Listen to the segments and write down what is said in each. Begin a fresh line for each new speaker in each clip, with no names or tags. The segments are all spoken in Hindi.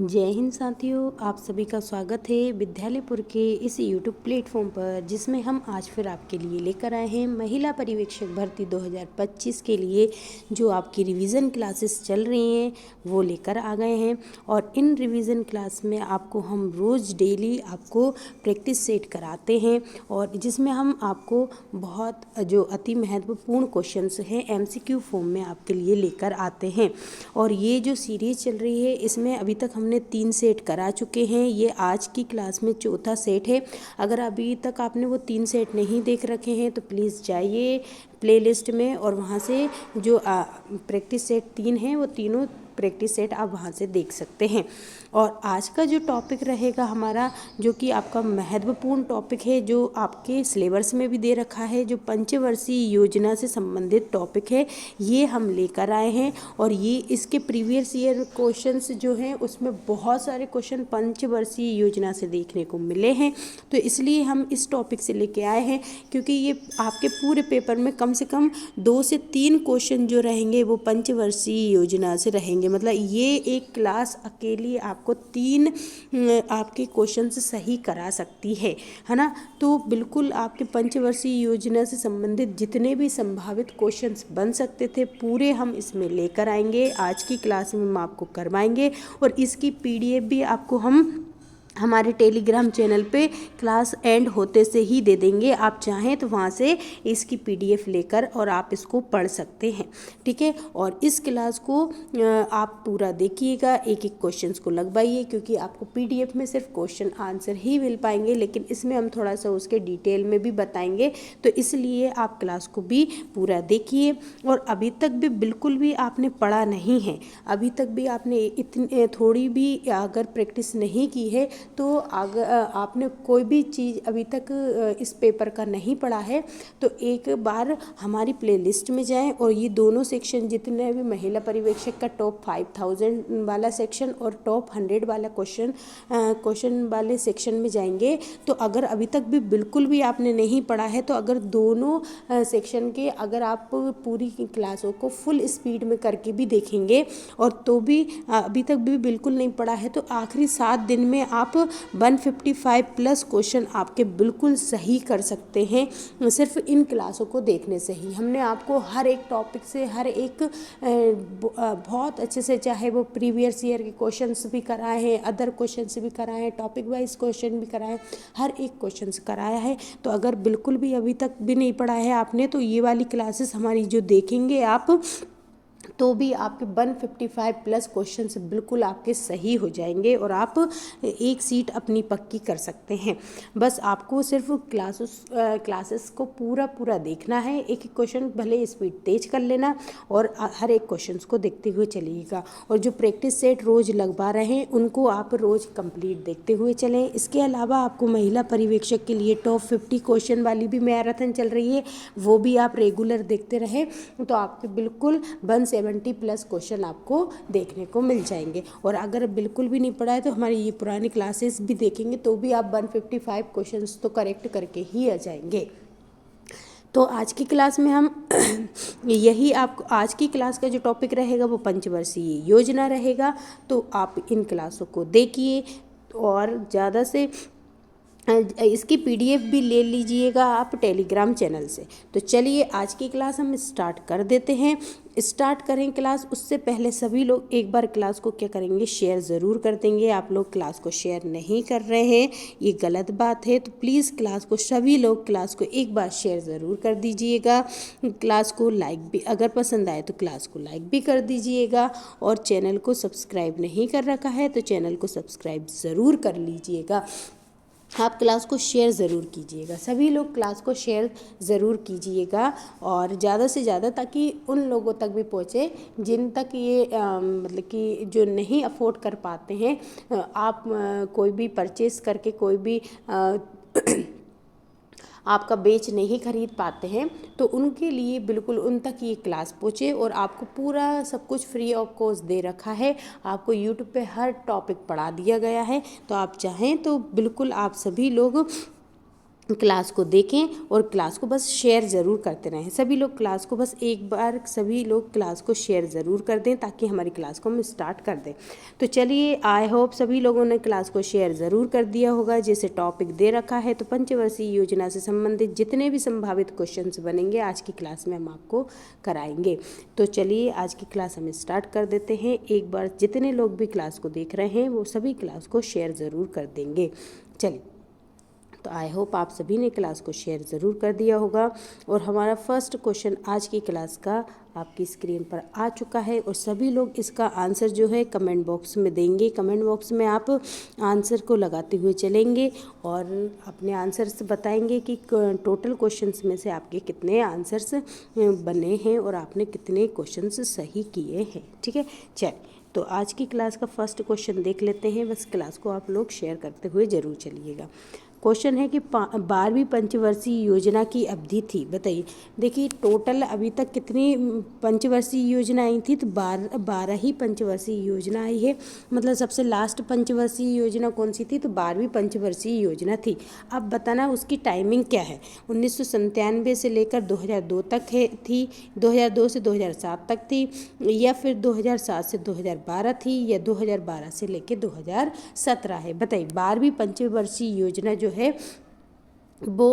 जय हिंद साथियों, आप सभी का स्वागत है विद्यालयपुर के इस यूट्यूब प्लेटफॉर्म पर, जिसमें हम आज फिर आपके लिए लेकर आए हैं महिला पर्यवेक्षक भर्ती 2025 के लिए जो आपकी रिवीजन क्लासेस चल रही हैं वो लेकर आ गए हैं। और इन रिवीजन क्लास में आपको हम रोज़ डेली आपको प्रैक्टिस सेट कराते हैं और जिसमें हम आपको बहुत जो अति महत्वपूर्ण क्वेश्चंस हैं MCQ फॉर्म में आपके लिए लेकर आते हैं। और ये जो सीरीज़ चल रही है इसमें अभी तक हमने 3 सेट करा चुके हैं। ये आज की क्लास में चौथा सेट है। अगर अभी तक आपने वो 3 सेट नहीं देख रखे हैं तो प्लीज़ जाइए प्लेलिस्ट में और वहाँ से जो प्रैक्टिस सेट 3 हैं वो तीनों प्रैक्टिस सेट आप वहाँ से देख सकते हैं। और आज का जो टॉपिक रहेगा हमारा, जो कि आपका महत्वपूर्ण टॉपिक है, जो आपके सिलेबस में भी दे रखा है, जो पंचवर्षीय योजना से संबंधित टॉपिक है, ये हम लेकर आए हैं। और ये इसके प्रीवियस ईयर क्वेश्चंस जो हैं उसमें बहुत सारे क्वेश्चन पंचवर्षीय योजना से देखने को मिले हैं, तो इसलिए हम इस टॉपिक से लेके आए हैं। क्योंकि ये आपके पूरे पेपर में कम से कम 2 से 3 क्वेश्चन जो रहेंगे वो पंचवर्षीय योजना से रहेंगे। मतलब ये एक क्लास अकेली आपको 3 आपके क्वेश्चंस सही करा सकती है ना। तो बिल्कुल आपके पंचवर्षीय योजना से संबंधित जितने भी संभावित क्वेश्चंस बन सकते थे पूरे हम इसमें लेकर आएंगे। आज की क्लास में हम आपको करवाएंगे और इसकी PDF भी आपको हम हमारे टेलीग्राम चैनल पे क्लास एंड होते से ही दे देंगे। आप चाहें तो वहाँ से इसकी PDF लेकर और आप इसको पढ़ सकते हैं, ठीक है। और इस क्लास को आप पूरा देखिएगा, एक एक क्वेश्चंस को लगवाइए, क्योंकि आपको PDF में सिर्फ क्वेश्चन आंसर ही मिल पाएंगे, लेकिन इसमें हम थोड़ा सा उसके डिटेल में भी बताएंगे। तो इसलिए आप क्लास को भी पूरा देखिए। और अभी तक भी बिल्कुल भी आपने पढ़ा नहीं है, अभी तक भी आपने इतनी थोड़ी भी अगर प्रैक्टिस नहीं की है, तो अगर आपने कोई भी चीज़ अभी तक इस पेपर का नहीं पढ़ा है तो एक बार हमारी प्लेलिस्ट में जाएं और ये दोनों सेक्शन जितने भी महिला पर्यवेक्षक का टॉप 5000 वाला सेक्शन और टॉप 100 वाला क्वेश्चन वाले सेक्शन में जाएंगे। तो अगर अभी तक भी बिल्कुल भी आपने नहीं पढ़ा है तो अगर दोनों सेक्शन के अगर आप पूरी क्लासों को फुल स्पीड में करके भी देखेंगे और तो भी अभी तक भी बिल्कुल नहीं पढ़ा है, तो आखिरी 7 दिन में आप 155 प्लस क्वेश्चन आपके बिल्कुल सही कर सकते हैं सिर्फ इन क्लासों को देखने से ही। हमने आपको हर एक टॉपिक से हर एक बहुत अच्छे से, चाहे वो प्रीवियस ईयर के क्वेश्चंस भी कराए हैं, अदर क्वेश्चंस भी कराए हैं, टॉपिक वाइज क्वेश्चन भी कराए हैं, हर एक क्वेश्चंस कराया है। तो अगर बिल्कुल भी अभी तक भी नहीं पढ़ा है आपने तो ये वाली क्लासेस हमारी जो देखेंगे आप, तो भी आपके 155 प्लस क्वेश्चंस बिल्कुल आपके सही हो जाएंगे और आप एक सीट अपनी पक्की कर सकते हैं। बस आपको सिर्फ क्लासेस को पूरा देखना है। एक एक क्वेश्चन भले स्पीड तेज कर लेना और हर एक क्वेश्चंस को देखते हुए चलिएगा। और जो प्रैक्टिस सेट रोज़ लगवा रहे हैं उनको आप रोज़ कंप्लीट देखते हुए चलें। इसके अलावा आपको महिला पर्यवेक्षक के लिए टॉप 50 क्वेश्चन वाली भी मैराथन चल रही है, वो भी आप रेगुलर देखते रहें तो आपके बिल्कुल 170 प्लस क्वेश्चन आपको देखने को मिल जाएंगे। और अगर बिल्कुल भी नहीं पढ़ा है तो हमारी ये पुरानी क्लासेस भी देखेंगे तो भी आप 155 क्वेश्चंस तो करेक्ट करके ही आ जाएंगे। तो आज की क्लास में हम यही आपको आज की क्लास का जो टॉपिक रहेगा वो पंचवर्षीय योजना रहेगा। तो आप इन क्लासों को देखिए और ज़्यादा से इसकी PDF भी ले लीजिएगा आप टेलीग्राम चैनल से। तो चलिए आज की क्लास हम स्टार्ट कर देते हैं। स्टार्ट करें क्लास, उससे पहले सभी लोग एक बार क्लास को क्या करेंगे, शेयर ज़रूर कर देंगे। आप लोग क्लास को शेयर नहीं कर रहे हैं, ये गलत बात है। तो प्लीज़ क्लास को सभी लोग क्लास को एक बार शेयर ज़रूर कर दीजिएगा। क्लास को लाइक भी, अगर पसंद आए तो क्लास को लाइक भी कर दीजिएगा। और चैनल को सब्सक्राइब नहीं कर रखा है तो चैनल को सब्सक्राइब ज़रूर कर लीजिएगा। आप क्लास को शेयर ज़रूर कीजिएगा, सभी लोग क्लास को शेयर ज़रूर कीजिएगा और ज़्यादा से ज़्यादा, ताकि उन लोगों तक भी पहुँचे जिन तक ये मतलब कि जो नहीं अफोर्ड कर पाते हैं। आप कोई भी परचेस करके कोई भी आपका बेच नहीं खरीद पाते हैं तो उनके लिए बिल्कुल उन तक ये क्लास पहुँचे। और आपको पूरा सब कुछ फ्री ऑफ कॉस्ट दे रखा है, आपको यूट्यूब पे हर टॉपिक पढ़ा दिया गया है। तो आप चाहें तो बिल्कुल आप सभी लोग क्लास को देखें और क्लास को बस शेयर ज़रूर करते रहें। सभी लोग क्लास को बस एक बार सभी लोग क्लास को शेयर ज़रूर कर दें ताकि हमारी क्लास को हम स्टार्ट कर दें। तो चलिए, आई होप सभी लोगों ने क्लास को शेयर ज़रूर कर दिया होगा। जैसे टॉपिक दे रखा है तो पंचवर्षीय योजना से संबंधित जितने भी संभावित क्वेश्चंस बनेंगे आज की क्लास में हम आपको कराएंगे। तो चलिए, आज की क्लास हम स्टार्ट कर देते हैं। एक बार जितने लोग भी क्लास को देख रहे हैं वो सभी क्लास को शेयर ज़रूर कर देंगे। चलिए, तो आई होप आप सभी ने क्लास को शेयर ज़रूर कर दिया होगा। और हमारा फर्स्ट क्वेश्चन आज की क्लास का आपकी स्क्रीन पर आ चुका है और सभी लोग इसका आंसर जो है कमेंट बॉक्स में देंगे। कमेंट बॉक्स में आप आंसर को लगाते हुए चलेंगे और अपने आंसर्स बताएंगे कि टोटल क्वेश्चंस में से आपके कितने आंसर्स बने हैं और आपने कितने क्वेश्चंस सही किए हैं। ठीक है, चलिए, तो आज की क्लास का फर्स्ट क्वेश्चन देख लेते हैं। बस क्लास को आप लोग शेयर करते हुए ज़रूर चलिएगा। क्वेश्चन है कि 12वीं पंचवर्षीय योजना की अवधि थी, बताइए। देखिए, टोटल अभी तक कितनी पंचवर्षीय योजना आई थी, तो 12 ही पंचवर्षीय योजना आई है। मतलब सबसे लास्ट पंचवर्षीय योजना कौन सी थी, तो 12वीं पंचवर्षीय योजना थी। अब बताना उसकी टाइमिंग क्या है। 1997 से लेकर 2002 तक थी, 2002 से 2007 तक थी, या फिर 2007 से 2012 थी, या 2012 से लेकर 2017 है। बताइए, 12वीं पंचवर्षीय योजना जो है वो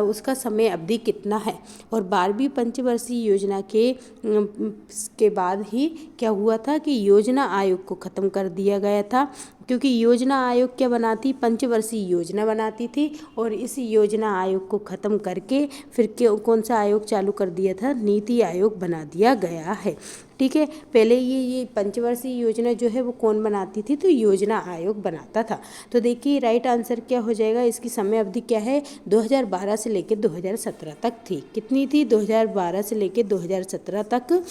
उसका समय अवधि कितना है। और 12वीं पंचवर्षीय योजना के बाद ही क्या हुआ था कि योजना आयोग को ख़त्म कर दिया गया था, क्योंकि योजना आयोग क्या बनाती, पंचवर्षीय योजना बनाती थी। और इस योजना आयोग को ख़त्म करके फिर कौन सा आयोग चालू कर दिया था, नीति आयोग बना दिया गया है। ठीक है, पहले ये पंचवर्षीय योजना जो है वो कौन बनाती थी, तो योजना आयोग बनाता था। तो देखिए, राइट आंसर क्या हो जाएगा, इसकी समय अवधि क्या है, 2012 से लेकर 2017 तक थी। कितनी थी, 2012 से लेकर 2017 तक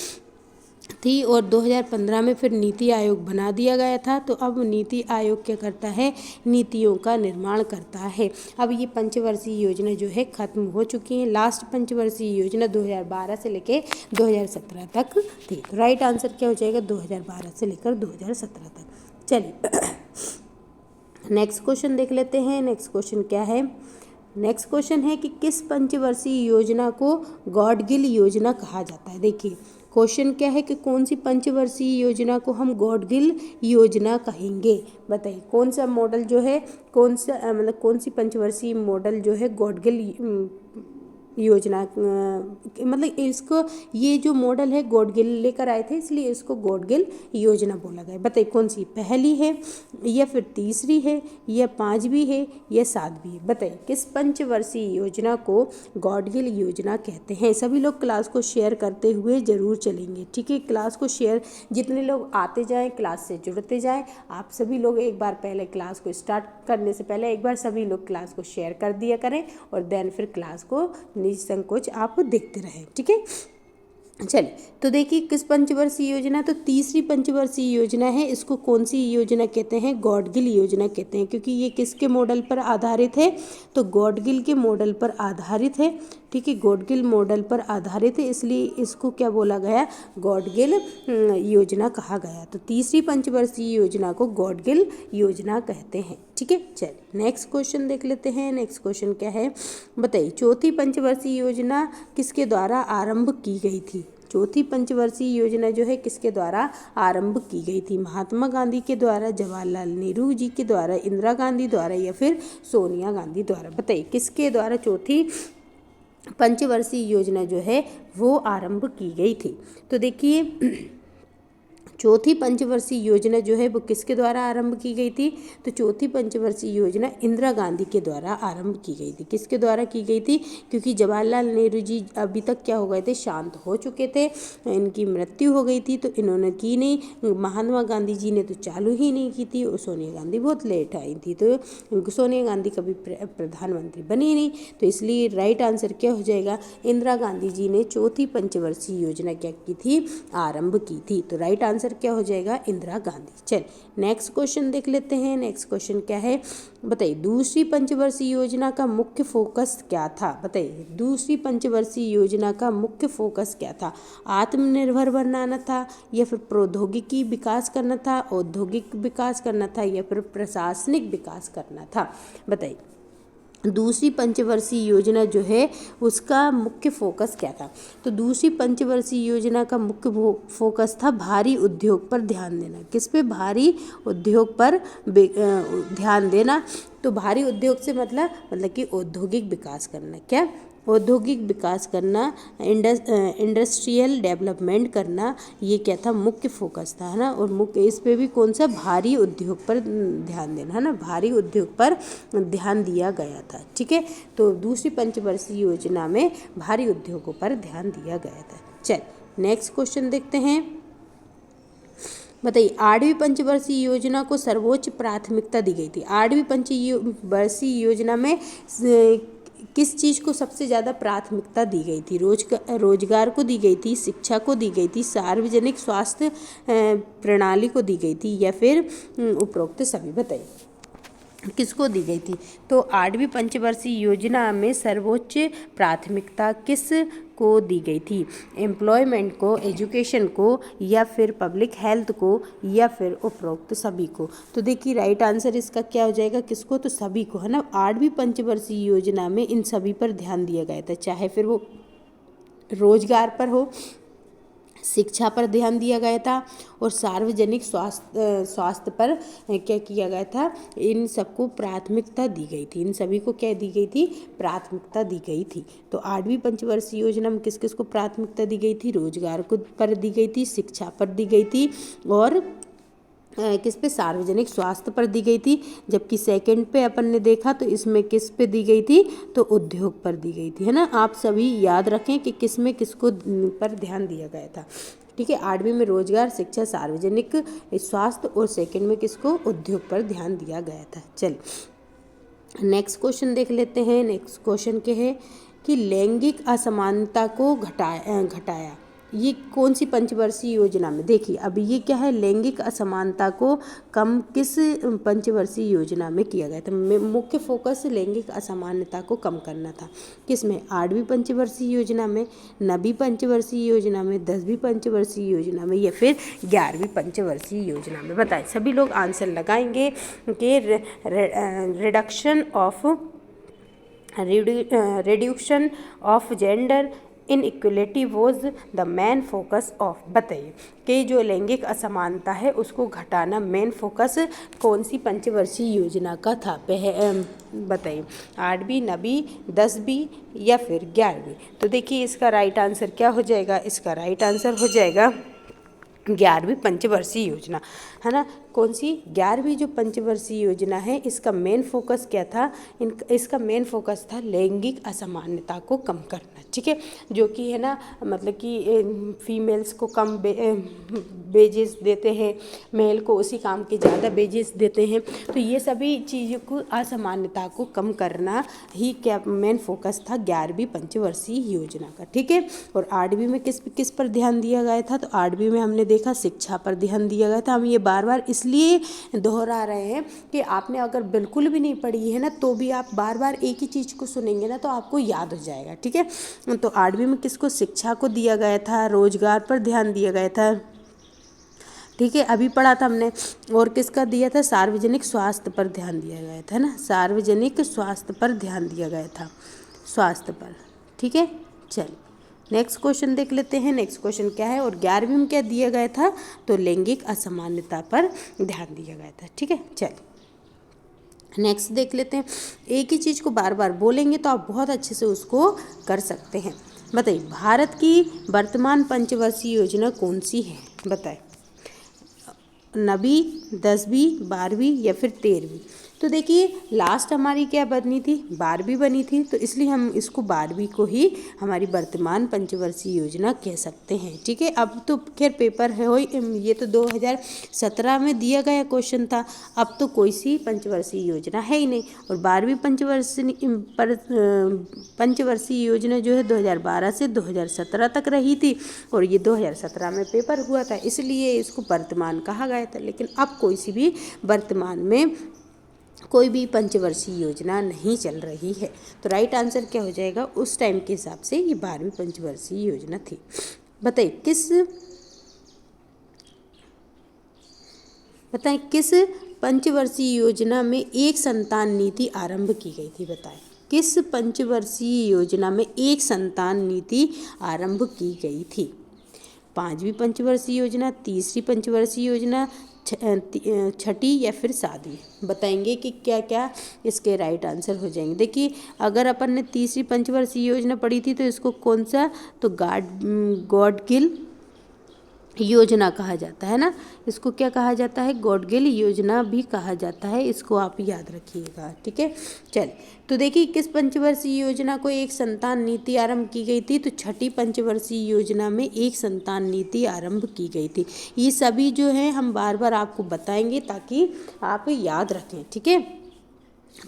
थी। और 2015 में फिर नीति आयोग बना दिया गया था। तो अब नीति आयोग क्या करता है, नीतियों का निर्माण करता है। अब ये पंचवर्षीय योजना जो है ख़त्म हो चुकी है। लास्ट पंचवर्षीय योजना 2012 से लेकर 2017 तक थी। तो राइट आंसर क्या हो जाएगा, 2012 से लेकर 2017 तक। चलिए, नेक्स्ट क्वेश्चन देख लेते हैं। नेक्स्ट क्वेश्चन क्या है, नेक्स्ट क्वेश्चन है कि किस पंचवर्षीय योजना को गॉडगिल योजना कहा जाता है। देखिए, क्वेश्चन क्या है कि कौन सी पंचवर्षीय योजना को हम गॉडगिल योजना कहेंगे। बताइए, कौन सा मॉडल जो है, कौन सा मतलब कौन सी पंचवर्षीय मॉडल जो है गॉडगिल योजना, मतलब इसको ये जो मॉडल है गॉडगिल लेकर आए थे, इसलिए इसको गॉडगिल योजना बोला गया। बताइए, कौन सी पहली है, या फिर तीसरी है, या पांचवी है, या सातवीं है। बताइए, किस पंचवर्षीय योजना को गॉडगिल योजना कहते हैं। सभी लोग क्लास को शेयर करते हुए ज़रूर चलेंगे। ठीक है, क्लास को शेयर, जितने लोग आते जाएं क्लास से जुड़ते जाएं। आप सभी लोग एक बार पहले क्लास को स्टार्ट करने से पहले एक बार सभी लोग क्लास को शेयर कर दिया करें और देन फिर क्लास को निसंकोच आप देखते रहें। ठीक है, चलिए, तो देखिए किस पंचवर्षीय योजना, तो तीसरी पंचवर्षीय योजना है। इसको कौन सी योजना कहते हैं, गॉडगिल योजना कहते हैं, क्योंकि ये किसके मॉडल पर आधारित है, तो गॉडगिल के मॉडल पर आधारित है। ठीक है, गॉडगिल मॉडल पर आधारित है, इसलिए इसको क्या बोला गया, गॉडगिल योजना कहा गया। तो तीसरी पंचवर्षीय योजना को गॉडगिल योजना कहते हैं। ठीक है, चलिए नेक्स्ट क्वेश्चन देख लेते हैं। नेक्स्ट क्वेश्चन क्या है, बताइए, चौथी पंचवर्षीय योजना किसके द्वारा आरंभ की गई थी। चौथी पंचवर्षीय योजना जो है किसके द्वारा आरंभ की गई थी, महात्मा गांधी के द्वारा, जवाहरलाल नेहरू जी के द्वारा, इंदिरा गांधी द्वारा, या फिर सोनिया गांधी द्वारा। बताइए, किसके द्वारा चौथी पंचवर्षीय योजना जो है वो आरंभ की गई थी। तो देखिए, चौथी पंचवर्षीय योजना जो है वो किसके द्वारा आरंभ की गई थी, तो चौथी पंचवर्षीय योजना इंदिरा गांधी के द्वारा आरंभ की गई थी। किसके द्वारा की गई थी, क्योंकि जवाहरलाल नेहरू जी अभी तक क्या हो गए थे, शांत हो चुके थे, इनकी मृत्यु हो गई थी, तो इन्होंने की नहीं। महात्मा गांधी जी ने तो चालू ही नहीं की थी, और सोनिया गांधी बहुत लेट आई थी, तो सोनिया गांधी कभी प्रधानमंत्री बनी नहीं। तो इसलिए राइट आंसर क्या हो जाएगा, इंदिरा गांधी जी ने चौथी पंचवर्षीय योजना क्या की थी, आरंभ की थी। तो राइट आंसर क्या हो जाएगा, इंदिरा गांधी। चल नेक्स्ट क्वेश्चन देख लेते हैं। नेक्स्ट क्वेश्चन क्या है, बताइए, दूसरी पंचवर्षीय योजना का मुख्य फोकस क्या था। बताइए, दूसरी पंचवर्षीय योजना का मुख्य फोकस क्या था, आत्मनिर्भर बनाना था, या फिर प्रौद्योगिकी विकास करना था, औद्योगिक विकास करना था, या फिर प्रशासनिक विकास करना था। बताइए, दूसरी पंचवर्षीय योजना जो है उसका मुख्य फोकस क्या था? तो दूसरी पंचवर्षीय योजना का मुख्य फोकस था भारी उद्योग पर ध्यान देना। किस पे? भारी उद्योग पर ध्यान देना। तो भारी उद्योग से मतलब कि औद्योगिक विकास करना। क्या? औद्योगिक विकास करना, इंडस्ट्रियल डेवलपमेंट करना, ये क्या था? मुख्य फोकस था, है ना। और मुख्य इस पे भी कौन सा? भारी उद्योग पर ध्यान देना, है ना। भारी उद्योग पर ध्यान दिया गया था। ठीक है, तो दूसरी पंचवर्षीय योजना में भारी उद्योगों पर ध्यान दिया गया था। चल नेक्स्ट क्वेश्चन देखते हैं। बताइए, 8वीं पंचवर्षीय योजना को सर्वोच्च प्राथमिकता दी गई थी। 8वीं पंचवर्षीय योजना में किस चीज़ को सबसे ज़्यादा प्राथमिकता दी गई थी? रोजगार को दी गई थी, शिक्षा को दी गई थी, सार्वजनिक स्वास्थ्य प्रणाली को दी गई थी, या फिर उपरोक्त सभी? बताइए किसको दी गई थी? तो 8वीं पंचवर्षीय योजना में सर्वोच्च प्राथमिकता किस को दी गई थी? एम्प्लॉयमेंट को, एजुकेशन को, या फिर पब्लिक हेल्थ को, या फिर उपरोक्त सभी को? तो देखिए राइट आंसर इसका क्या हो जाएगा? किसको? तो सभी को, है ना। 8वीं पंचवर्षीय योजना में इन सभी पर ध्यान दिया गया था, चाहे फिर वो रोजगार पर हो, शिक्षा पर ध्यान दिया गया था, और सार्वजनिक स्वास्थ्य पर क्या किया गया था? इन सबको प्राथमिकता दी गई थी। इन सभी को क्या दी गई थी? प्राथमिकता दी गई थी। तो 8वीं पंचवर्षीय योजना में किस किस को प्राथमिकता दी गई थी? रोजगार को पर दी गई थी, शिक्षा पर दी गई थी, और किस पे? सार्वजनिक स्वास्थ्य पर दी गई थी। जबकि सेकंड पे अपन ने देखा तो इसमें किस पे दी गई थी? तो उद्योग पर दी गई थी, है ना। आप सभी याद रखें कि किस में किसको पर ध्यान दिया गया था। ठीक है, 8वीं में रोजगार, शिक्षा, सार्वजनिक स्वास्थ्य, और सेकंड में किसको? उद्योग पर ध्यान दिया गया था। चलिए नेक्स्ट क्वेश्चन देख लेते हैं। नेक्स्ट क्वेश्चन क्या है कि लैंगिक असमानता को घटाया ये कौन सी पंचवर्षीय योजना में? देखिए अब ये क्या है? लैंगिक असमानता को कम किस पंचवर्षीय योजना में किया गया था? मुख्य फोकस लैंगिक असमानता को कम करना था। किस में? 8वीं पंचवर्षीय योजना में, 9वीं पंचवर्षीय योजना में, 10वीं पंचवर्षीय योजना में, या फिर 11वीं पंचवर्षीय योजना में? बताएं। सभी लोग आंसर लगाएंगे कि reduction of gender inequality was the main focus of. बताइए कि जो लैंगिक असमानता है उसको घटाना मेन फोकस कौन सी पंचवर्षीय योजना का था? बताइए 8वीं, 9वीं, 10वीं, या फिर 11वीं? तो देखिए इसका राइट आंसर क्या हो जाएगा? इसका राइट आंसर हो जाएगा 11वीं पंचवर्षीय योजना, है ना। कौन सी? 11वीं जो पंचवर्षीय योजना है इसका मेन फोकस क्या था? इसका मेन फोकस था लैंगिक असमानता को कम करना। ठीक है, जो कि है ना मतलब कि फीमेल्स को कम बेजेस देते हैं, मेल को उसी काम के ज़्यादा बेजेस देते हैं। तो ये सभी चीज़ों को, असमानता को कम करना ही क्या मेन फोकस था 11वीं पंचवर्षीय योजना का। ठीक है, और 8वीं में किस पर ध्यान दिया गया था? तो 8वीं में हमने देखा शिक्षा पर ध्यान दिया गया था। हम ये बार बार इसलिए दोहरा रहे हैं कि आपने अगर बिल्कुल भी नहीं पढ़ी है ना तो भी आप बार बार एक ही चीज़ को सुनेंगे ना तो आपको याद हो जाएगा। ठीक है, तो 8वीं में किसको? शिक्षा को दिया गया था, रोजगार पर ध्यान दिया गया था। ठीक है, अभी पढ़ा था हमने। और किसका दिया था? सार्वजनिक स्वास्थ्य पर ध्यान दिया गया था ना, सार्वजनिक स्वास्थ्य पर ध्यान दिया गया था, स्वास्थ्य पर। ठीक है, चलिए नेक्स्ट क्वेश्चन देख लेते हैं। नेक्स्ट क्वेश्चन क्या है? और 11वीं में क्या दिया गया था? तो लैंगिक असमानता पर ध्यान दिया गया था। ठीक है, चलिए नेक्स्ट देख लेते हैं। एक ही चीज़ को बार बार बोलेंगे तो आप बहुत अच्छे से उसको कर सकते हैं। बताइए भारत की वर्तमान पंचवर्षीय योजना कौन सी है? बताएं। 9वीं, 10वीं, 12वीं, या फिर 13वीं? तो देखिए लास्ट हमारी क्या बनी थी? 12वीं बनी थी, तो इसलिए हम इसको 12वीं को ही हमारी वर्तमान पंचवर्षीय योजना कह सकते हैं। ठीक है, अब तो खैर पेपर है हो, ये तो 2017 में दिया गया क्वेश्चन था। अब तो कोई सी पंचवर्षीय योजना है ही नहीं। और 12वीं पंचवर्षीय योजना जो है 2012 से 2017 तक रही थी, और ये 2017 में पेपर हुआ था, इसलिए इसको वर्तमान कहा गया था। लेकिन अब कोई सी भी वर्तमान में कोई भी पंचवर्षीय योजना नहीं चल रही है। तो राइट आंसर क्या हो जाएगा? उस टाइम के हिसाब से ये 12वीं पंचवर्षीय योजना थी। बताइए किस पंचवर्षीय योजना में एक संतान नीति आरंभ की गई थी? बताएं। किस पंचवर्षीय योजना में एक संतान नीति आरंभ की गई थी? 5वीं पंचवर्षीय योजना, तीसरी पंचवर्षीय योजना, छठी या फिर 7वीं? बताएंगे कि क्या क्या इसके राइट आंसर हो जाएंगे। देखिए, अगर अपन ने तीसरी पंचवर्षीय योजना पढ़ी थी तो इसको कौन सा, तो गॉडगिल योजना कहा जाता है ना। इसको क्या कहा जाता है? गॉडगिल योजना भी कहा जाता है। इसको आप याद रखिएगा, ठीक है। चल, तो देखिए किस पंचवर्षीय योजना को एक संतान नीति आरंभ की गई थी? तो छठी पंचवर्षीय योजना में एक संतान नीति आरंभ की गई थी। ये सभी जो है हम बार बार आपको बताएंगे ताकि आप याद रखें, ठीक है।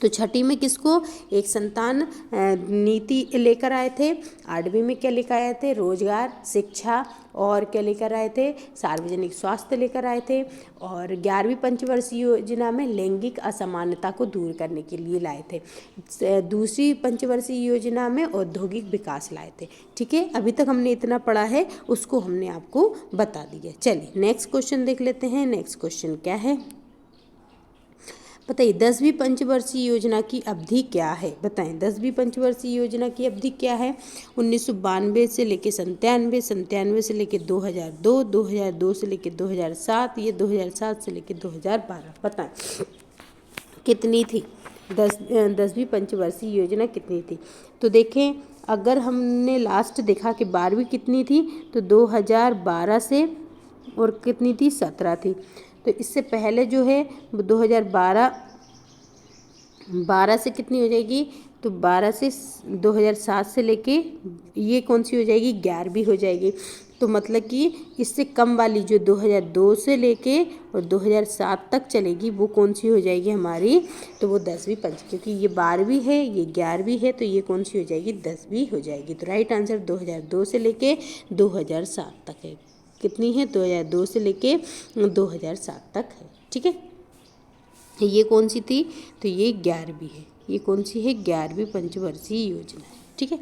तो छठी में किसको एक संतान नीति लेकर आए थे? 8वीं में क्या लेकर आए थे? रोजगार, शिक्षा और क्या लेकर आए थे? सार्वजनिक स्वास्थ्य लेकर आए थे। और 11वीं पंचवर्षीय योजना में लैंगिक असमानता को दूर करने के लिए लाए थे। दूसरी पंचवर्षीय योजना में औद्योगिक विकास लाए थे, ठीक है। अभी तक हमने इतना पढ़ा है, उसको हमने आपको बता दिया। चलिए नेक्स्ट क्वेश्चन देख लेते हैं। नेक्स्ट क्वेश्चन क्या है बताइए? 10वीं पंचवर्षीय योजना की अवधि क्या है? बताएं, 10वीं पंचवर्षीय योजना की अवधि क्या है? 1992 से लेके 97, 97 से लेके 2002, 2002 से लेके 2007, ये 2007 से लेके 2012। बताएं कितनी थी 10वीं पंचवर्षीय योजना कितनी थी? तो देखें, अगर हमने लास्ट देखा कि 12वीं कितनी थी, तो 2012 से और कितनी थी? 17 थी। तो इससे पहले जो है 2012 से कितनी हो जाएगी? तो 12 से 2007 से लेके ये कौन सी हो जाएगी? 11वीं हो जाएगी। तो मतलब कि इससे कम वाली जो 2002 से लेके और 2007 तक चलेगी वो कौन सी हो जाएगी हमारी? तो वो 10वीं पंच, क्योंकि ये 12वीं है, ये 11वीं है, तो ये कौन सी हो जाएगी? 10वीं हो जाएगी। तो राइट आंसर 2002 से लेके 2007 तक है। कितनी है? 2002 से लेके 2007 तक है, ठीक है। ये कौन सी थी? तो ये 11वीं है। ये कौन सी है? 11वीं पंचवर्षीय योजना है, ठीक है।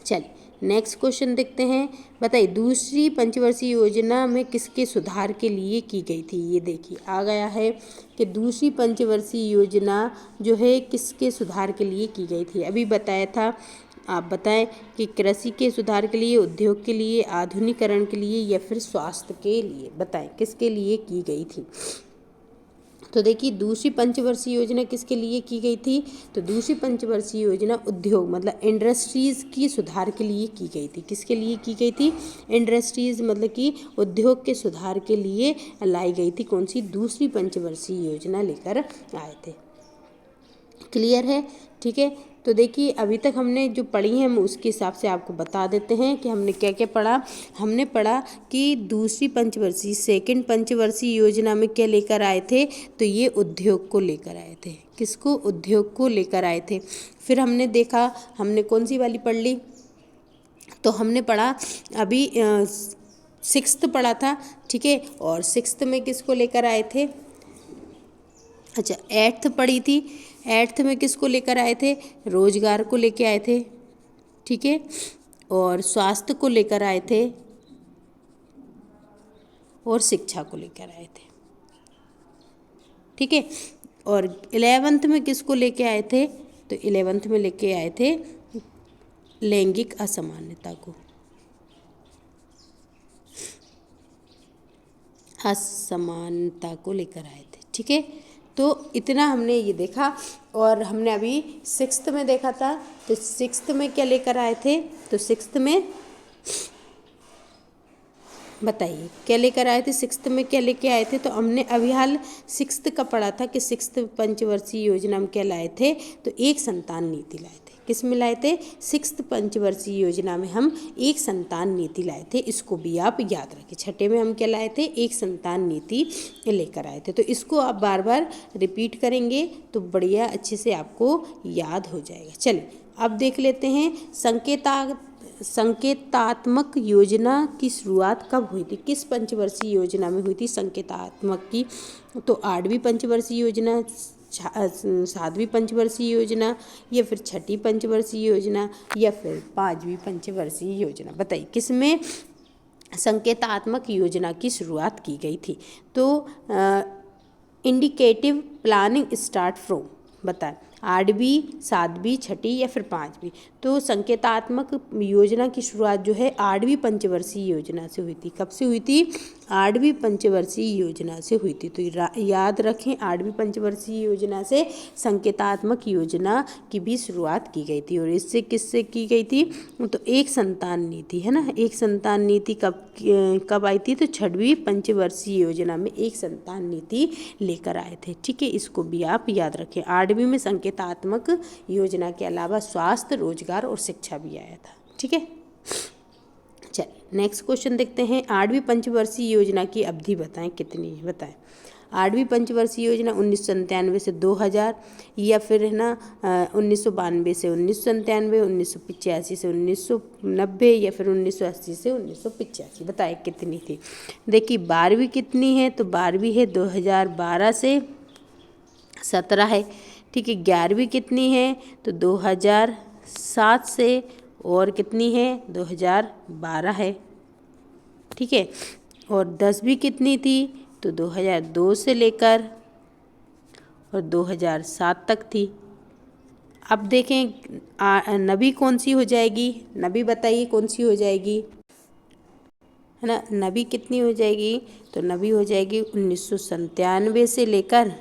चलिए नेक्स्ट क्वेश्चन देखते हैं। बताइए, दूसरी पंचवर्षीय योजना में किसके सुधार के लिए की गई थी? ये देखिए आ गया है कि दूसरी पंचवर्षीय योजना जो है किसके सुधार के लिए की गई थी? अभी बताया था। आप बताएं कि कृषि के सुधार के लिए, उद्योग के लिए, आधुनिकीकरण के लिए या फिर स्वास्थ्य के लिए? बताएं किसके लिए की गई थी? तो देखिए, दूसरी पंचवर्षीय योजना किसके लिए की गई थी? तो दूसरी पंचवर्षीय योजना उद्योग मतलब इंडस्ट्रीज़ की सुधार के लिए की गई थी। किसके लिए की गई थी? इंडस्ट्रीज़ मतलब कि उद्योग के सुधार के लिए लाई गई थी। कौन सी? दूसरी पंचवर्षीय योजना लेकर आए थे। क्लियर है, ठीक है। तो देखिए, अभी तक हमने जो पढ़ी है हम उसके हिसाब से आपको बता देते हैं कि हमने क्या क्या पढ़ा। हमने पढ़ा कि दूसरी पंचवर्षीय सेकंड पंचवर्षीय योजना में क्या लेकर आए थे? तो ये उद्योग को लेकर आए थे। किसको? उद्योग को लेकर आए थे। फिर हमने देखा, हमने कौन सी वाली पढ़ ली? तो हमने पढ़ा अभी 6th पढ़ा था, ठीक है। और 6th में किसको लेकर आए थे? अच्छा, 8th पढ़ी थी। 8th में किसको लेकर आए थे? रोजगार को लेकर आए थे, ठीक है। और स्वास्थ्य को लेकर आए थे और शिक्षा को लेकर आए थे, ठीक है। और 11th में किसको लेके आए थे? तो 11th में लेके आए थे लैंगिक असमानता को, लेकर आए थे, ठीक है। तो इतना हमने ये देखा। और हमने अभी 6th में देखा था। तो 6th में क्या लेकर आए थे? तो 6th में बताइए क्या लेकर आए थे? 6th में क्या लेके आए थे? तो हमने अभी हाल 6th का पढ़ा था कि 6th पंचवर्षीय योजना में क्या लाए थे? तो एक संतान नीति लाए थे। किस में लाए थे? 6th पंचवर्षीय योजना में हम एक संतान नीति लाए थे। इसको भी आप याद रखें। छठे में हम क्या लाए थे? एक संतान नीति लेकर आए थे। तो इसको आप बार बार रिपीट करेंगे तो बढ़िया अच्छे से आपको याद हो जाएगा। चलिए अब देख लेते हैं संकेतात्मक योजना की शुरुआत कब हुई थी? किस पंचवर्षीय योजना में हुई थी संकेतात्मक की? तो 8वीं पंचवर्षीय योजना, 7वीं पंचवर्षीय योजना या फिर छठी पंचवर्षीय योजना या फिर 5वीं पंचवर्षीय योजना? बताइए किस में संकेतात्मक योजना की शुरुआत की गई थी? तो इंडिकेटिव प्लानिंग स्टार्ट फ्रॉम, बताएं आठवीं, सातवीं, छठी या फिर पाँचवीं। तो संकेतात्मक योजना की शुरुआत जो है आठवीं पंचवर्षीय योजना से हुई थी। कब से हुई थी? आठवीं पंचवर्षीय योजना से हुई थी। तो याद रखें, आठवीं पंचवर्षीय योजना से संकेतात्मक योजना की भी शुरुआत की गई थी। और इससे किससे की गई थी? तो एक संतान नीति, है ना। एक संतान नीति कब आई थी? तो छठवीं पंचवर्षीय योजना में एक संतान नीति लेकर आए थे। ठीक है, इसको भी आप याद रखें। आठवीं में संकेतात्मक योजना के अलावा स्वास्थ्य, रोजगार और शिक्षा भी आया था। ठीक है, चलिए नेक्स्ट क्वेश्चन देखते हैं। आठवीं पंचवर्षीय योजना की अवधि बताएं, कितनी है? बताएं। आठवीं पंचवर्षीय योजना 1997 से 2000, या फिर है ना 1992 से 1997, 1985 से 1990, या फिर 1980 से 1985। बताएं कितनी थी? देखिए 12वीं कितनी है? तो 12वीं है 2012 से 17 है। ठीक है, 11वीं कितनी है? तो 2007 से, और कितनी है? 2012 है। ठीक है, और 10वीं कितनी थी? तो 2002 से लेकर और 2007 तक थी। अब देखें नवी कौन सी हो जाएगी? नवी बताइए कौन सी हो जाएगी, है ना। नवी कितनी हो जाएगी? तो नवी हो जाएगी 1997 से लेकर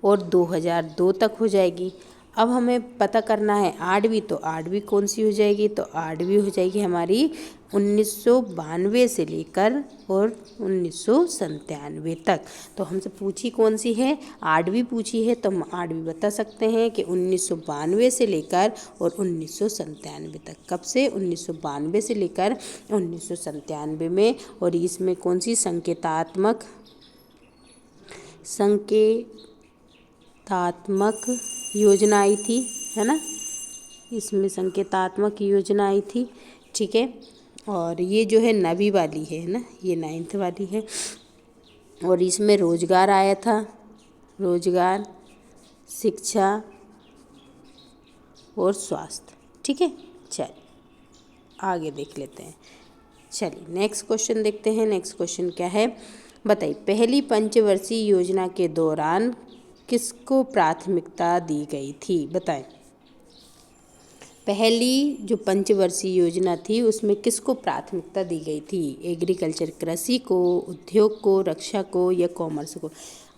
और 2002 तक हो जाएगी। अब हमें पता करना है आठवीं, तो आठवीं कौन सी हो जाएगी? तो आठवीं हो जाएगी हमारी 1992 से लेकर और 1997 तक। तो हमसे पूछी कौन सी है? आठवीं पूछी है, तो हम आठवीं बता सकते हैं कि 1992 से लेकर और 1997 तक। कब से? 1992 से लेकर 1997 में। और इसमें कौन सी संकेतात्मक योजना आई थी, है ना। इसमें संकेतात्मक योजना आई थी। ठीक है, और ये जो है नवी वाली है ना, ये 9th वाली है। और इसमें रोजगार आया था, रोजगार, शिक्षा और स्वास्थ्य। ठीक है, चलिए आगे देख लेते हैं। चलिए नेक्स्ट क्वेश्चन देखते हैं। नेक्स्ट क्वेश्चन क्या है? बताइए, पहली पंचवर्षीय योजना के दौरान किसको प्राथमिकता दी गई थी? बताएं। पहली जो पंचवर्षीय योजना थी उसमें किसको प्राथमिकता दी गई थी? एग्रीकल्चर, कृषि को, उद्योग को, रक्षा को या कॉमर्स को?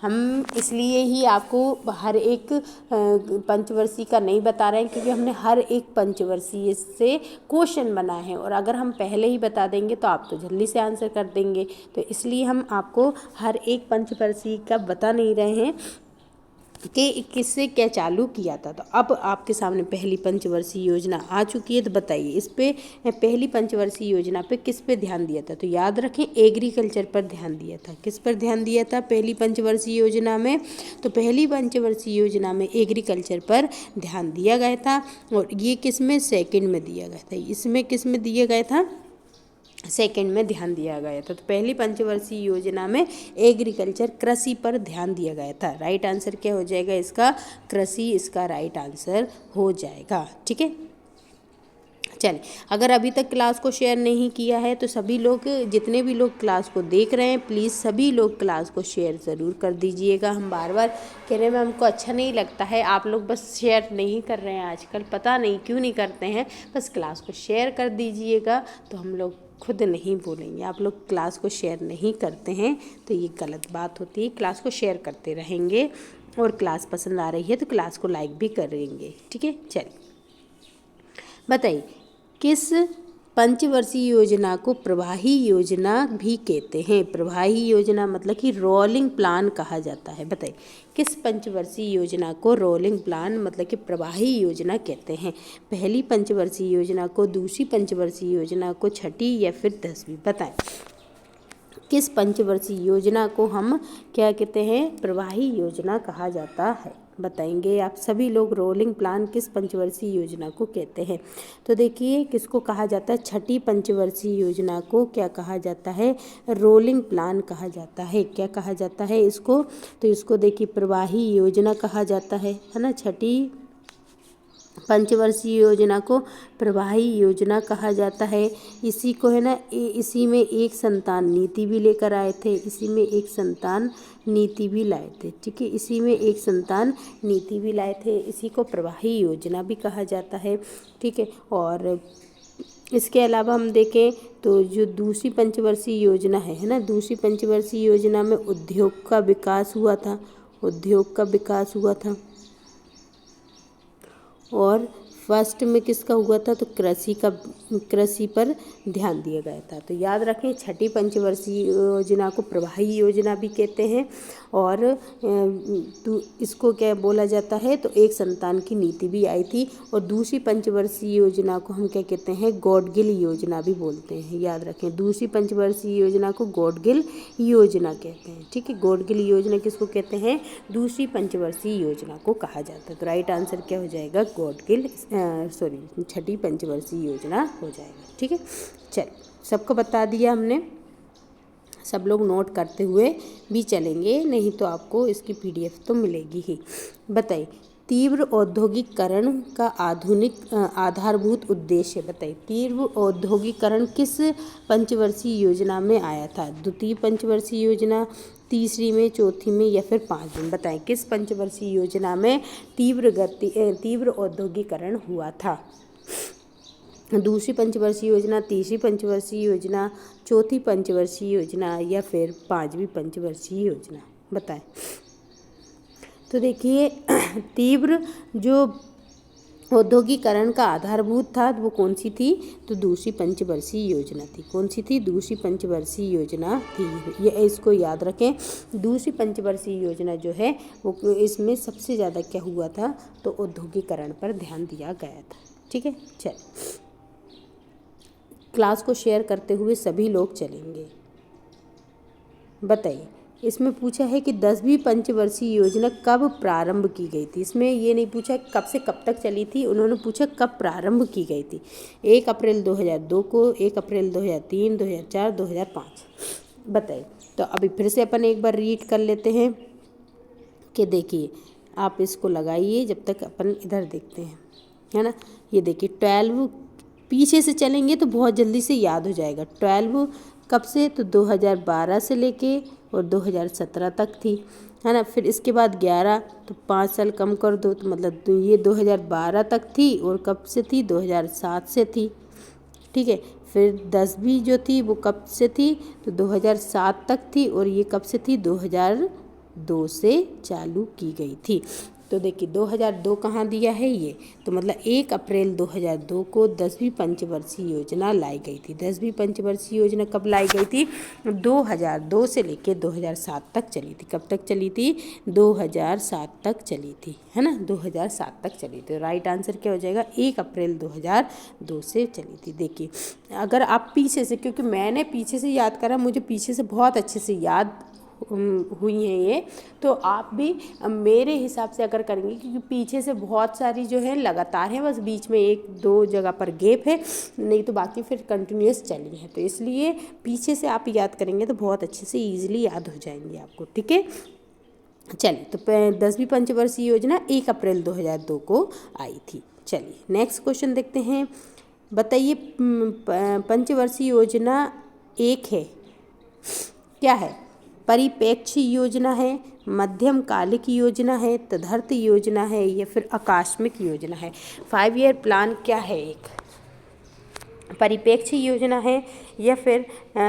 हम इसलिए ही आपको हर एक पंचवर्षीय का नहीं बता रहे हैं क्योंकि हमने हर एक पंचवर्षीय से क्वेश्चन बना है, और अगर हम पहले ही बता देंगे तो आप तो जल्दी से आंसर कर देंगे। तो इसलिए हम आपको हर एक पंचवर्षीय का बता नहीं रहे हैं कि किससे क्या चालू किया था। तो अब आपके सामने पहली पंचवर्षीय योजना आ चुकी है। तो बताइए इस पे, पहली पंचवर्षीय योजना पे किस पे ध्यान दिया था? तो याद रखें, एग्रीकल्चर पर ध्यान दिया था। किस पर ध्यान दिया था पहली पंचवर्षीय योजना में? तो पहली पंचवर्षीय योजना में एग्रीकल्चर पर ध्यान दिया गया था। और ये किस में? सेकेंड में दिया गया था। इसमें किस में दिया गया था? सेकेंड में ध्यान दिया गया था। तो पहली पंचवर्षीय योजना में एग्रीकल्चर, कृषि पर ध्यान दिया गया था। राइट आंसर क्या हो जाएगा इसका? कृषि इसका राइट आंसर हो जाएगा। ठीक है, चलिए अगर अभी तक क्लास को शेयर नहीं किया है तो सभी लोग, जितने भी लोग क्लास को देख रहे हैं, प्लीज़ सभी लोग क्लास को शेयर ज़रूर कर दीजिएगा। हम बार बार कह रहे हैं मैम हमको अच्छा नहीं लगता है, आप लोग बस शेयर नहीं कर रहे हैं आजकल, पता नहीं क्यों नहीं करते हैं। बस क्लास को शेयर कर दीजिएगा तो हम लोग खुद नहीं बोलेंगे। आप लोग क्लास को शेयर नहीं करते हैं तो ये गलत बात होती है। क्लास को शेयर करते रहेंगे और क्लास पसंद आ रही है तो क्लास को लाइक भी करेंगे। ठीक है, चलिए बताइए, किस पंचवर्षीय योजना को प्रवाही योजना भी कहते हैं? प्रवाही योजना मतलब कि रोलिंग प्लान कहा जाता है। बताइए किस पंचवर्षीय योजना को रोलिंग प्लान मतलब कि प्रवाही योजना कहते हैं? पहली पंचवर्षीय योजना को, दूसरी पंचवर्षीय योजना को, छठी या फिर 10वीं? बताएं किस पंचवर्षीय योजना को हम क्या कहते हैं? प्रवाही योजना कहा जाता है। बताएंगे आप सभी लोग, रोलिंग प्लान किस पंचवर्षीय योजना को कहते हैं? तो देखिए किसको कहा जाता है? छठी पंचवर्षीय योजना को क्या कहा जाता है? रोलिंग प्लान कहा जाता है। क्या कहा जाता है इसको? तो इसको देखिए प्रवाही योजना कहा जाता है ना। छठी पंचवर्षीय योजना को प्रवाही योजना कहा जाता है। इसी को है ना इसी में एक संतान नीति भी लेकर आए थे, इसी में एक संतान नीति भी लाए थे। ठीक है, इसी में एक संतान नीति भी लाए थे, इसी को प्रवाही योजना भी कहा जाता है। ठीक है, और इसके अलावा हम देखें तो जो दूसरी पंचवर्षीय योजना है ना, दूसरी पंचवर्षीय योजना में उद्योग का विकास हुआ था, उद्योग का विकास हुआ था। और फर्स्ट में किसका हुआ था, तो कृषि पर ध्यान दिया गया था। तो याद रखें, छठी पंचवर्षीय योजना को प्रवाही योजना भी कहते हैं। और इसको क्या बोला जाता है, तो एक संतान की नीति भी आई थी। और दूसरी पंचवर्षीय योजना को हम क्या कहते हैं, गॉडगिल योजना भी बोलते हैं। याद रखें, दूसरी पंचवर्षीय योजना को गॉडगिल योजना कहते हैं। ठीक है, गॉडगिल योजना किसको कहते हैं, दूसरी पंचवर्षीय योजना को कहा जाता है। तो राइट आंसर क्या हो जाएगा, गॉडगिल छठी पंचवर्षीय योजना हो जाएगा। ठीक है, चल सबको बता दिया हमने, सब लोग नोट करते हुए भी चलेंगे, नहीं तो आपको इसकी पीडीएफ तो मिलेगी ही। बताइए, तीव्र औद्योगिकरण का आधुनिक आधारभूत उद्देश्य बताइए। तीव्र औद्योगिकरण किस पंचवर्षीय योजना में आया था, द्वितीय पंचवर्षीय योजना, तीसरी में, चौथी में या फिर पांचवी में। बताएं किस पंचवर्षीय योजना में तीव्र औद्योगिकरण हुआ था। दूसरी पंचवर्षीय योजना, तीसरी पंचवर्षीय योजना, चौथी पंचवर्षीय योजना या फिर पांचवी पंचवर्षीय योजना, बताएं। तो देखिए, तीव्र जो औद्योगिकरण का आधारभूत था वो कौन सी थी, तो दूसरी पंचवर्षीय योजना थी। कौन सी थी, दूसरी पंचवर्षीय योजना थी। ये इसको याद रखें, दूसरी पंचवर्षीय योजना जो है वो इसमें सबसे ज़्यादा क्या हुआ था, तो औद्योगिकरण पर ध्यान दिया गया था। ठीक है, चल क्लास को शेयर करते हुए सभी लोग चलेंगे। बताइए, इसमें पूछा है कि 10वीं पंचवर्षीय योजना कब प्रारंभ की गई थी। इसमें ये नहीं पूछा कब से कब तक चली थी, उन्होंने पूछा कब प्रारंभ की गई थी। 1 अप्रैल 2002 को, 1 अप्रैल 2003, 2004, 2005। बताइए, तो अभी फिर से अपन एक बार रीड कर लेते हैं कि देखिए, आप इसको लगाइए जब तक अपन इधर देखते हैं, है ना। ये देखिए 12 पीछे से चलेंगे तो बहुत जल्दी से याद हो जाएगा। 12 कब से, तो 2012 से लेके और 2017 तक थी, है ना। फिर इसके बाद 11, तो 5 साल कम कर दो, तो मतलब तो ये 2012 तक थी। और कब से थी, 2007 से थी। ठीक है, फिर 10वीं जो थी वो कब से थी, तो 2007 तक थी। और ये कब से थी, 2002 से चालू की गई थी। तो देखिए 2002 कहाँ दिया है ये, तो मतलब 1 अप्रैल 2002 को 10वीं पंचवर्षीय योजना लाई गई थी। 10वीं पंचवर्षीय योजना कब लाई गई थी, 2002 से लेकर 2007 तक चली थी। कब तक चली थी, 2007 तक चली थी, है ना, 2007 तक चली थी। राइट आंसर क्या हो जाएगा, 1 अप्रैल 2002 से चली थी। देखिए, अगर आप पीछे से, क्योंकि मैंने पीछे से याद करा, मुझे पीछे से बहुत अच्छे से याद हुई हैं ये, तो आप भी मेरे हिसाब से अगर करेंगे, क्योंकि पीछे से बहुत सारी जो है लगातार है, बस बीच में 1-2 जगह पर गैप है, नहीं तो बाकी फिर कंटिन्यूस चली है। तो इसलिए पीछे से आप याद करेंगे तो बहुत अच्छे से ईजिली याद हो जाएंगे आपको। ठीक है, चलिए, तो 10वीं पंचवर्षीय योजना 1 अप्रैल 2002 को आई थी। चलिए नेक्स्ट क्वेश्चन देखते हैं। बताइए, पंचवर्षीय योजना एक है, क्या है, परिप्रेक्ष्य योजना है, मध्यमकालिक योजना है, तदर्थ योजना है या फिर आकस्मिक योजना है। 5 ईयर प्लान क्या है, एक परिप्रेक्ष्य योजना है या फिर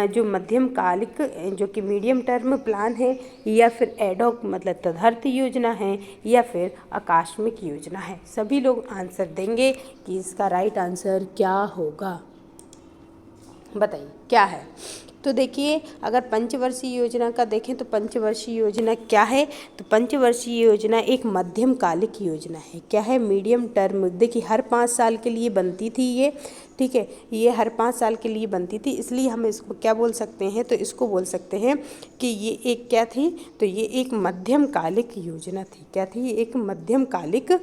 जो मध्यमकालिक जो कि मीडियम टर्म प्लान है, या फिर एडॉक मतलब तदर्थ योजना है, या फिर आकस्मिक योजना है। सभी लोग आंसर देंगे कि इसका राइट आंसर क्या होगा। बताइए क्या है। तो देखिए, अगर पंचवर्षीय योजना का देखें तो पंचवर्षीय योजना क्या है, तो पंचवर्षीय योजना एक मध्यमकालिक योजना है। क्या है, मीडियम टर्म। देखिए हर 5 साल के लिए बनती थी ये, ठीक है, ये हर 5 साल के लिए बनती थी, इसलिए हम इसको क्या बोल सकते हैं, तो इसको बोल सकते हैं कि ये एक क्या थी, तो ये एक मध्यमकालिक योजना थी। क्या थी, एक मध्यमकालिक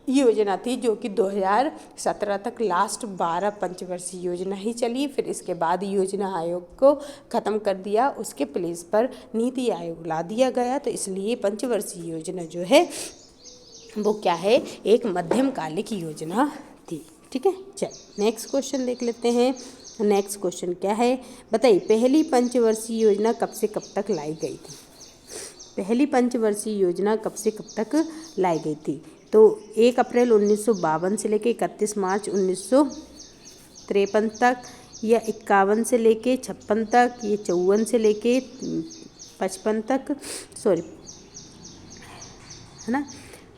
योजना थी, जो कि 2017 तक लास्ट 12 पंचवर्षीय योजना ही चली। फिर इसके बाद योजना आयोग को ख़त्म कर दिया, उसके प्लेस पर नीति आयोग ला दिया गया। तो इसलिए पंचवर्षीय योजना जो है वो क्या है, एक मध्यमकालिक योजना थी। ठीक है, चल नेक्स्ट क्वेश्चन देख लेते हैं। नेक्स्ट क्वेश्चन क्या है, बताइए पहली पंचवर्षीय योजना कब से कब तक लाई गई थी। पहली पंचवर्षीय योजना कब से कब तक लाई गई थी, तो 1 अप्रैल 1952 से लेकर 31 मार्च 1953 तक, या 51 से लेके 56 तक, ये 54 से लेके 55 तक, सॉरी है ना,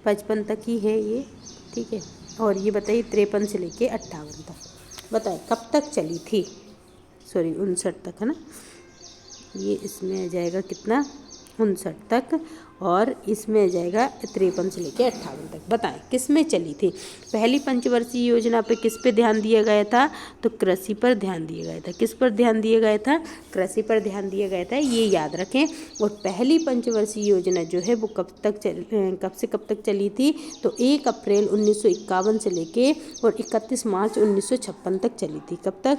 55 तक ही है ये। ठीक है, और ये बताइए 53 से लेके 58 तक, बताए कब तक चली थी, सॉरी 59 तक है ना, ये इसमें आ जाएगा कितना 59 तक, और इसमें आ जाएगा 53 से लेकर 58 तक। बताएं किस में चली थी। पहली पंचवर्षीय योजना पे किस पे ध्यान दिया गया था, तो कृषि पर ध्यान दिया गया था। किस पर ध्यान दिया गया था, कृषि पर ध्यान दिया गया था, ये याद रखें। और पहली पंचवर्षीय योजना जो है वो कब से कब तक चली थी, तो 1 अप्रैल 1951 से लेके और 31 मार्च 1956 तक चली थी। कब तक,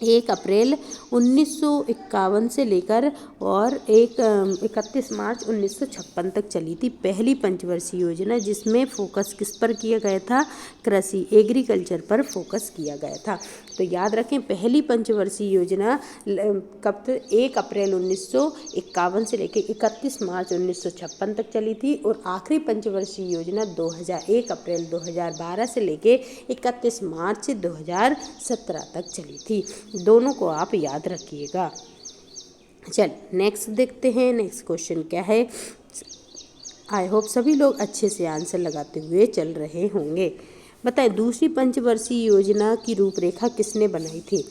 1 अप्रैल 1951 से लेकर और 31 मार्च 1956 तक चली थी पहली पंचवर्षीय योजना, जिसमें फोकस किस पर किया गया था, कृषि एग्रीकल्चर पर फोकस किया गया था। तो याद रखें पहली पंचवर्षीय योजना कब तक, 1 अप्रैल 1951 से लेकर 31 मार्च 1956 तक चली थी, और आखिरी पंचवर्षीय योजना 1 अप्रैल 2012 से लेकर 31 मार्च 2017 तक चली थी। दोनों को आप याद रखिएगा। चल नेक्स्ट देखते हैं। नेक्स्ट क्वेश्चन क्या है, आई होप सभी लोग अच्छे से आंसर लगाते हुए चल रहे होंगे। बताएं दूसरी पंचवर्षीय योजना की रूपरेखा किसने बनाई थी।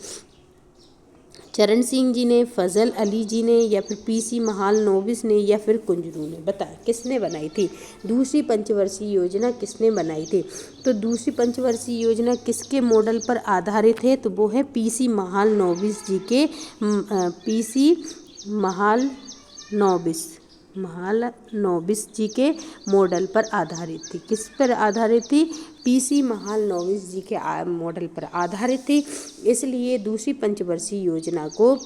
चरण सिंह जी ने, फजल अली जी ने, या फिर पीसी महालनोबिस ने, या फिर कुंजरू ने। बताएं किसने बनाई थी दूसरी पंचवर्षीय योजना, किसने बनाई थी। तो दूसरी पंचवर्षीय योजना किसके मॉडल पर आधारित है, तो वो है पीसी महालनोबिस जी के, पीसी महालनोबिस जी के मॉडल पर आधारित थी। किस पर आधारित थी, पीसी महालनोबिस जी के मॉडल पर आधारित थी। इसलिए दूसरी पंचवर्षीय योजना को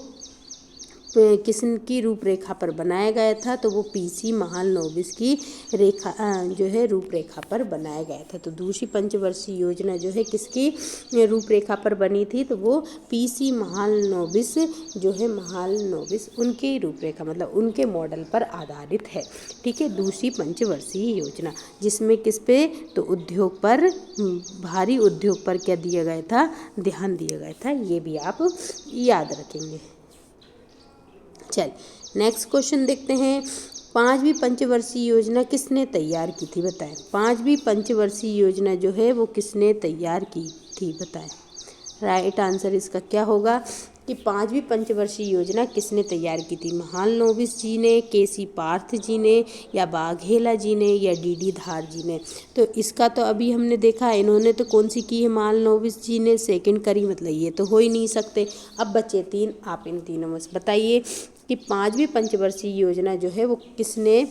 किसकी रूपरेखा पर बनाया गया था, तो वो पीसी महालनोबिस की रेखा जो है रूपरेखा पर बनाया गया था। तो दूसरी पंचवर्षीय योजना जो है किसकी रूपरेखा पर बनी थी, तो वो पीसी महालनोबिस जो है, महालनोबिस उनकी रूपरेखा मतलब उनके मॉडल पर आधारित है। ठीक है, दूसरी पंचवर्षीय योजना जिसमें किस पे, तो उद्योग पर, भारी उद्योग पर क्या दिया गया था, ध्यान दिया गया था। ये भी आप याद रखेंगे। चल नेक्स्ट क्वेश्चन देखते हैं। 5वीं पंचवर्षीय योजना किसने तैयार की थी, बताएं। 5वीं पंचवर्षीय योजना जो है वो किसने तैयार की थी, बताएं। राइट आंसर इसका क्या होगा कि 5वीं पंचवर्षीय योजना किसने तैयार की थी, महालनोबिस जी ने, केसी पार्थ जी ने, या बाघेला जी ने, या डीडी धार जी ने। तो इसका तो अभी हमने देखा, इन्होंने तो कौन सी की है, महालनोबिस जी ने सेकंड करी, मतलब ये तो हो ही नहीं सकते। अब बचे 3, आप इन तीनों में से बताइए कि 5वीं पंचवर्षीय योजना जो है वो किसने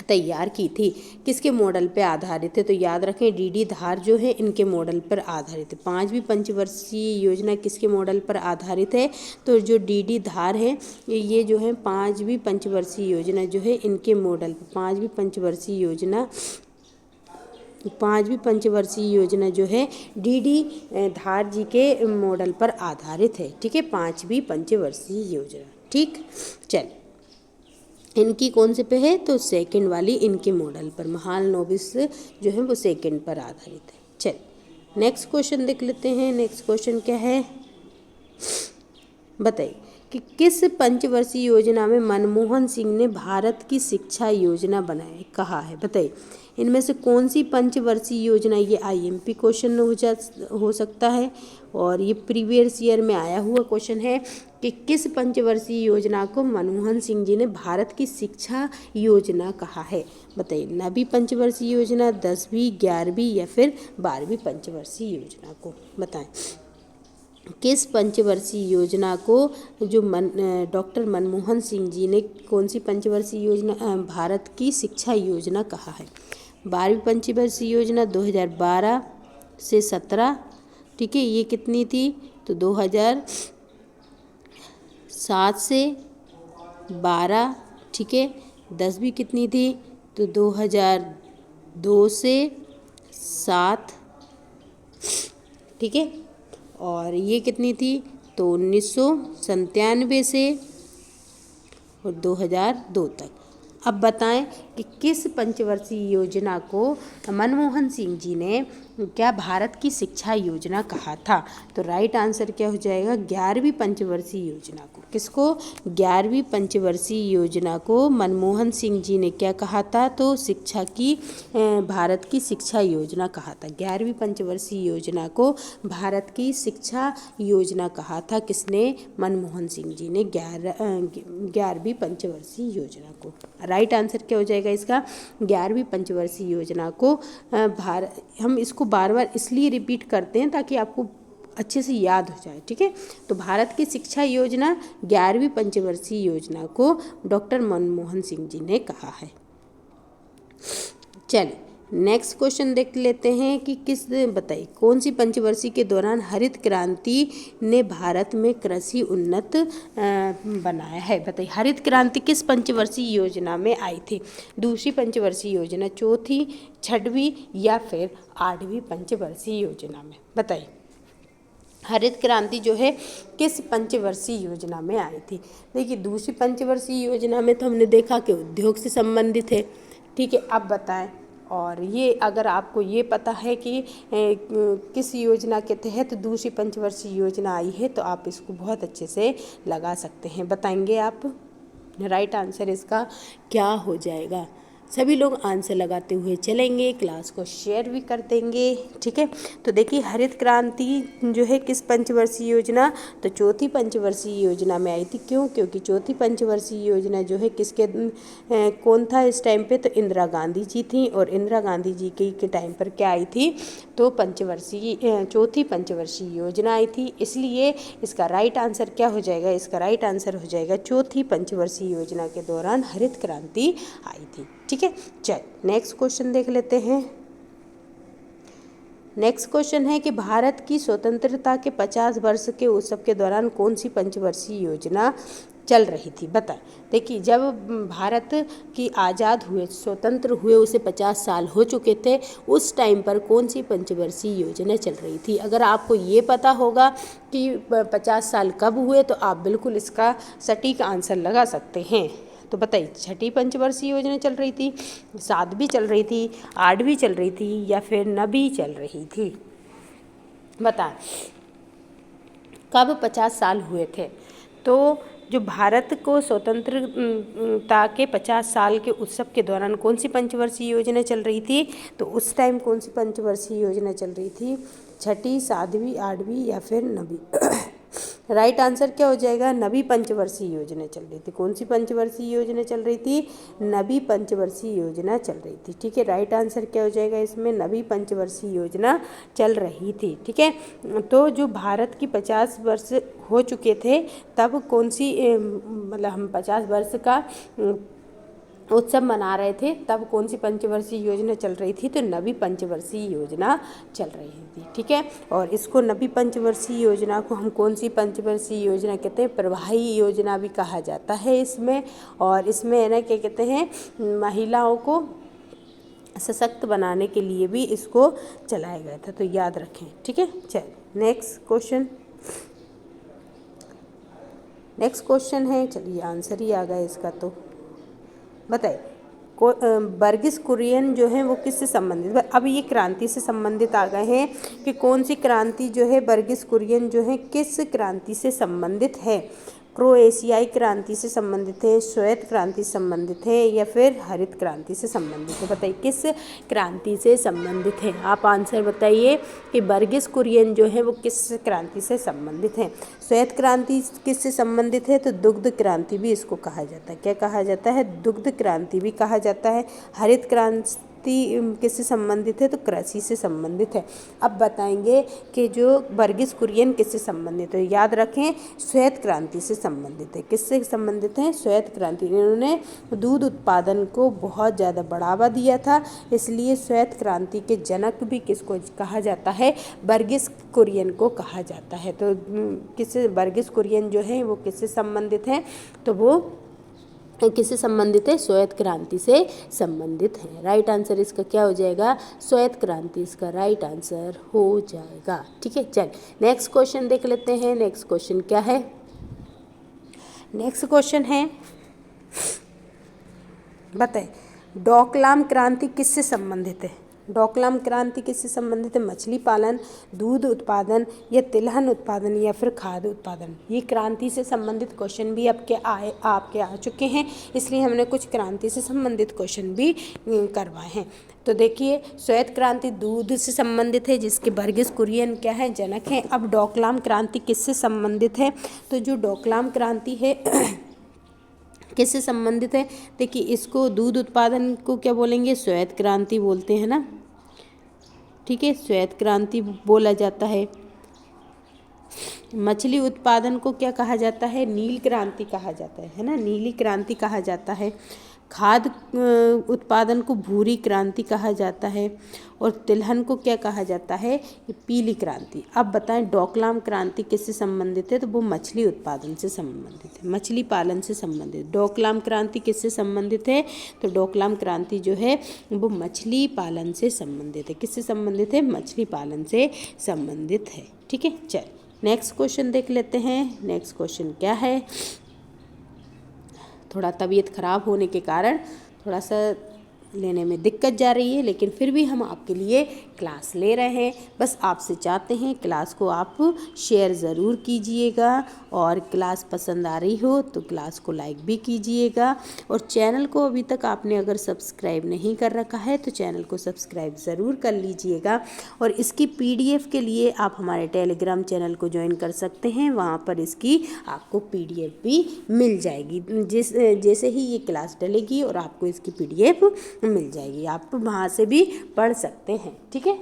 तैयार की थी, किसके मॉडल पे आधारित है। तो याद रखें डीडी धार जो है इनके मॉडल पर आधारित है। 5वीं पंचवर्षीय योजना किसके मॉडल पर आधारित है, तो जो डीडी धार है ये जो है 5वीं पंचवर्षीय योजना जो है इनके मॉडल पर, 5वीं पंचवर्षीय योजना जो है डीडी धार जी के मॉडल पर आधारित है। ठीक है, 5वीं पंचवर्षीय योजना। ठीक, चल इनकी कौन से पे है, तो सेकंड वाली इनके मॉडल पर, महालनोबिस जो है वो सेकंड पर आधारित है। चल नेक्स्ट क्वेश्चन देख लेते हैं। नेक्स्ट क्वेश्चन क्या है, बताइए कि किस पंचवर्षीय योजना में मनमोहन सिंह ने भारत की शिक्षा योजना बनाई कहा है। बताइए इनमें से कौन सी पंचवर्षीय योजना, ये आईएमपी क्वेश्चन हो सकता है और ये प्रीवियस ईयर में आया हुआ क्वेश्चन है कि किस पंचवर्षीय योजना को मनमोहन सिंह जी ने भारत की शिक्षा योजना कहा है। बताइए 9वीं पंचवर्षीय योजना, 10वीं, 11वीं या फिर 12वीं पंचवर्षीय योजना को। बताएं किस पंचवर्षीय योजना को जो डॉक्टर मनमोहन सिंह जी ने कौन सी पंचवर्षीय योजना भारत की शिक्षा योजना कहा है। 12वीं पंचवर्षीय योजना 2012 से 17, ठीक है, ये कितनी थी, तो 2007 से 12, ठीक है। 10वीं कितनी थी, तो 2012 2 से 7, ठीक है। और ये कितनी थी? तो 1997 से और 2002 तक। अब बताएं कि किस पंचवर्षीय योजना को मनमोहन सिंह जी ने क्या भारत की शिक्षा योजना कहा था? तो राइट आंसर क्या हो जाएगा? 11वीं पंचवर्षीय योजना को। किसको? 11वीं पंचवर्षीय योजना को मनमोहन सिंह जी ने क्या कहा था? तो शिक्षा की भारत की शिक्षा योजना कहा था। 11वीं पंचवर्षीय योजना को भारत की शिक्षा योजना कहा था। किसने? मनमोहन सिंह जी ने 11वीं पंचवर्षीय योजना को। राइट आंसर क्या हो जाएगा इसका? 11वीं पंचवर्षीय योजना को हम इसको बार बार इसलिए रिपीट करते हैं ताकि आपको अच्छे से याद हो जाए, ठीक है। तो भारत की शिक्षा योजना 11वीं पंचवर्षीय योजना को डॉक्टर मनमोहन सिंह जी ने कहा है। चलिए नेक्स्ट क्वेश्चन देख लेते हैं कि बताइए कौन सी पंचवर्षीय के दौरान हरित क्रांति ने भारत में कृषि उन्नत बनाया है? बताइए हरित क्रांति किस पंचवर्षीय योजना में आई थी? दूसरी पंचवर्षीय योजना, चौथी, छठवीं या फिर 8वीं पंचवर्षीय योजना में? बताइए हरित क्रांति जो है किस पंचवर्षीय योजना में आई थी? देखिए दूसरी पंचवर्षीय योजना में तो हमने देखा कि उद्योग से संबंधित है, ठीक है। अब बताएं, और ये अगर आपको ये पता है कि किस योजना के तहत दूसरी पंचवर्षीय योजना आई है तो आप इसको बहुत अच्छे से लगा सकते हैं। बताएंगे आप? राइट आंसर इसका क्या हो जाएगा? सभी लोग आंसर लगाते हुए चलेंगे, क्लास को शेयर भी कर देंगे, ठीक है। तो देखिए हरित क्रांति जो है किस पंचवर्षीय योजना? तो चौथी पंचवर्षीय योजना में आई थी। क्यों? क्योंकि चौथी पंचवर्षीय योजना जो है किसके कौन था इस टाइम पे? तो इंदिरा गांधी जी थी। और इंदिरा गांधी जी के टाइम पर क्या आई थी? तो चौथी पंचवर्षीय योजना आई थी। इसलिए इसका राइट आंसर क्या हो जाएगा? इसका राइट आंसर हो जाएगा चौथी पंचवर्षीय योजना के दौरान हरित क्रांति आई थी, ठीक है। चल नेक्स्ट क्वेश्चन देख लेते हैं। नेक्स्ट क्वेश्चन है कि भारत की स्वतंत्रता के 50 वर्ष के उत्सव के दौरान कौन सी पंचवर्षीय योजना चल रही थी? बताएं। देखिए जब भारत की आज़ाद हुए, स्वतंत्र हुए, उसे 50 साल हो चुके थे, उस टाइम पर कौन सी पंचवर्षीय योजना चल रही थी? अगर आपको ये पता होगा कि 50 साल कब हुए तो आप बिल्कुल इसका सटीक आंसर लगा सकते हैं। तो बताइए छठी पंचवर्षीय योजना चल रही थी, 7वीं चल रही थी, 8वीं चल रही थी या फिर 9वीं चल रही थी? बताएं कब 50 साल हुए थे? तो जो भारत को स्वतंत्रता के 50 साल के उत्सव के दौरान कौन सी पंचवर्षीय योजना चल रही थी? तो उस टाइम कौन सी पंचवर्षीय योजना चल रही थी? छठी, 7वीं, 8वीं या फिर 9वीं? राइट आंसर क्या हो जाएगा? 9वीं पंचवर्षीय योजना चल रही थी। कौन सी पंचवर्षीय योजना चल रही थी? 9वीं पंचवर्षीय योजना चल रही थी, ठीक है। राइट आंसर क्या हो जाएगा इसमें? 9वीं पंचवर्षीय योजना चल रही थी, ठीक है। तो जो भारत की 50 वर्ष हो चुके थे तब कौन सी मतलब हम 50 वर्ष का उत्सव मना रहे थे, तब कौन सी पंचवर्षीय योजना चल रही थी? तो 9वीं पंचवर्षीय योजना चल रही थी, ठीक है। और इसको 9वीं पंचवर्षीय योजना को हम कौन सी पंचवर्षीय योजना कहते हैं? प्रवाही योजना भी कहा जाता है इसमें। और इसमें है ना क्या कहते हैं, महिलाओं को सशक्त बनाने के लिए भी इसको चलाया गया था, तो याद रखें, ठीक है। चलिए नेक्स्ट क्वेश्चन है, चलिए आंसर ही आ गया इसका। तो बताइए वर्गीस कुरियन जो है वो किससे संबंधित? अब ये क्रांति से संबंधित आ गए हैं कि कौन सी क्रांति जो है वर्गीस कुरियन जो है किस क्रांति से संबंधित है? क्रोएशियाई क्रांति से संबंधित है, श्वेत क्रांति से संबंधित है या फिर हरित क्रांति से संबंधित है? बताइए किस क्रांति से संबंधित है? आप आंसर बताइए कि वर्गीस कुरियन जो है वो किस क्रांति से संबंधित है? श्वेत क्रांति किससे संबंधित है? तो दुग्ध क्रांति भी इसको कहा जाता है। क्या कहा जाता है? दुग्ध क्रांति भी कहा जाता है। हरित क्रांति किससे संबंधित है? तो कृषि से संबंधित है। अब बताएंगे कि जो वर्गीस कुरियन किससे संबंधित है? याद रखें श्वेत क्रांति से संबंधित है। किससे संबंधित है? श्वेत क्रांति। इन्होंने दूध उत्पादन को बहुत ज़्यादा बढ़ावा दिया था, इसलिए श्वेत क्रांति के जनक भी किसको कहा जाता है? वर्गीस कुरियन को कहा जाता है। तो किससे वर्गीस कुरियन जो है वो किससे संबंधित है? तो वो किससे संबंधित है? श्वेत क्रांति से संबंधित है। राइट आंसर इसका क्या हो जाएगा? श्वेत क्रांति इसका राइट आंसर हो जाएगा। ठीक है, चल नेक्स्ट क्वेश्चन देख लेते हैं। नेक्स्ट क्वेश्चन क्या है? नेक्स्ट क्वेश्चन है, बताइए डोकलाम क्रांति किससे संबंधित है? डोकलाम क्रांति किससे संबंधित है? मछली पालन, दूध उत्पादन या तिलहन उत्पादन या फिर खाद्य उत्पादन। ये क्रांति से संबंधित क्वेश्चन भी आपके आ चुके हैं, इसलिए हमने कुछ क्रांति से संबंधित क्वेश्चन भी करवाए हैं। तो देखिए, श्वेत क्रांति दूध से संबंधित है, जिसके बर्गिस कुरियन क्या है? जनक हैं। अब डोकलाम क्रांति किससे संबंधित है? तो जो डोकलाम क्रांति है किससे संबंधित है? देखिए, इसको दूध उत्पादन को क्या बोलेंगे? श्वेत क्रांति बोलते हैं ना। ठीक है, श्वेत क्रांति बोला जाता है। मछली उत्पादन को क्या कहा जाता है? नील क्रांति कहा जाता है ना, नीली क्रांति कहा जाता है। खाद्य उत्पादन को भूरी क्रांति कहा जाता है और तिलहन को क्या कहा जाता है? ये पीली क्रांति। अब बताएं डोकलाम क्रांति किससे संबंधित है? तो वो मछली उत्पादन से संबंधित है, मछली पालन से संबंधित। डोकलाम क्रांति किससे संबंधित है? तो डोकलाम क्रांति जो है वो मछली पालन से संबंधित है। किससे संबंधित है? मछली पालन से संबंधित है। ठीक है, चल नेक्स्ट क्वेश्चन देख लेते हैं। नेक्स्ट क्वेश्चन क्या है? थोड़ा तबीयत ख़राब होने के कारण थोड़ा सा लेने में दिक्कत जा रही है, लेकिन फिर भी हम आपके लिए क्लास ले रहे हैं। बस आपसे चाहते हैं क्लास को आप शेयर ज़रूर कीजिएगा और क्लास पसंद आ रही हो तो क्लास को लाइक भी कीजिएगा। और चैनल को अभी तक आपने अगर सब्सक्राइब नहीं कर रखा है तो चैनल को सब्सक्राइब ज़रूर कर लीजिएगा। और इसकी PDF के लिए आप हमारे टेलीग्राम चैनल को ज्वाइन कर सकते हैं, वहाँ पर इसकी आपको PDF भी मिल जाएगी। जैसे ही ये क्लास डलेगी और आपको इसकी PDF मिल जाएगी, आप वहाँ से भी पढ़ सकते हैं। ठीक है,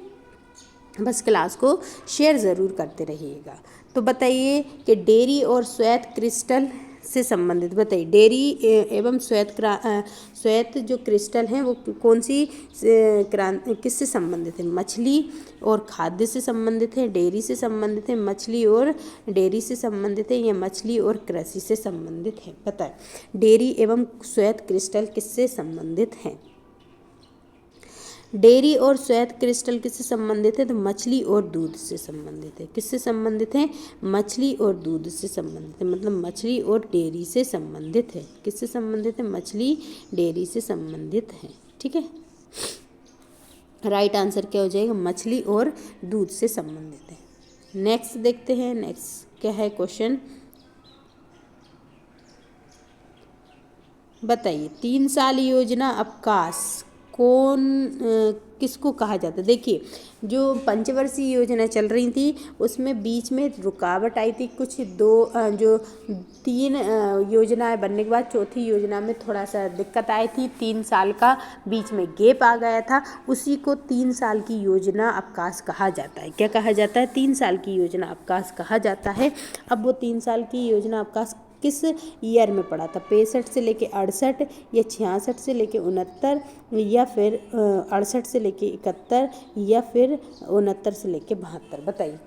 बस क्लास को शेयर ज़रूर करते रहिएगा। तो बताइए कि डेयरी और श्वेत क्रिस्टल से संबंधित, बताइए डेयरी एवं श्वेत जो क्रिस्टल हैं वो कौन सी किससे संबंधित है? मछली और खाद्य से संबंधित है, डेयरी से संबंधित है, मछली और डेयरी से संबंधित है या मछली और कृषि से संबंधित है? बताएं डेयरी एवं श्वेत क्रिस्टल किससे संबंधित हैं? डेयरी और श्वेत क्रिस्टल किससे संबंधित है? तो मछली और दूध से संबंधित है। किससे संबंधित है? मछली और दूध से संबंधित है, मतलब मछली और डेयरी से संबंधित है। किससे संबंधित है? मछली डेयरी से संबंधित है। ठीक है, राइट आंसर क्या हो जाएगा? मछली और दूध से संबंधित है। नेक्स्ट देखते हैं, नेक्स्ट क्या है क्वेश्चन? बताइए 3 साल योजना अवकाश किसको कहा जाता है? देखिए, जो पंचवर्षीय योजना चल रही थी उसमें बीच में रुकावट आई थी, कुछ 3 योजनाएं बनने के बाद चौथी योजना में थोड़ा सा दिक्कत आई थी, 3 साल का बीच में गैप आ गया था, उसी को 3 साल की योजना अवकाश कहा जाता है। क्या कहा जाता है? 3 साल की योजना अवकाश कहा जाता है। अब वो 3 साल की योजना अवकाश किस ईयर में पड़ा था? 65 से लेके 68 या 66 से लेके 69 या फिर 68 से लेके 71 या फिर 69 से लेके 72? बताइए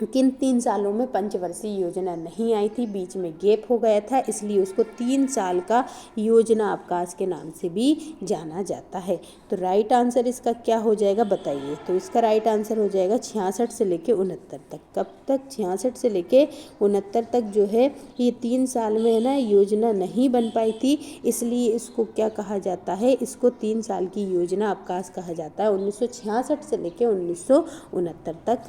किन 3 सालों में पंचवर्षीय योजना नहीं आई थी, बीच में गैप हो गया था, इसलिए उसको 3 साल का योजना अवकाश के नाम से भी जाना जाता है। तो राइट आंसर इसका क्या हो जाएगा? बताइए। तो इसका राइट आंसर हो जाएगा 66 से लेके 69 तक। कब तक? 66 से लेके 69 तक जो है ये 3 साल में है ना योजना नहीं बन पाई थी, इसलिए इसको क्या कहा जाता है? इसको 3 साल की योजना अवकाश कहा जाता है। 1966 से लेके 1969 तक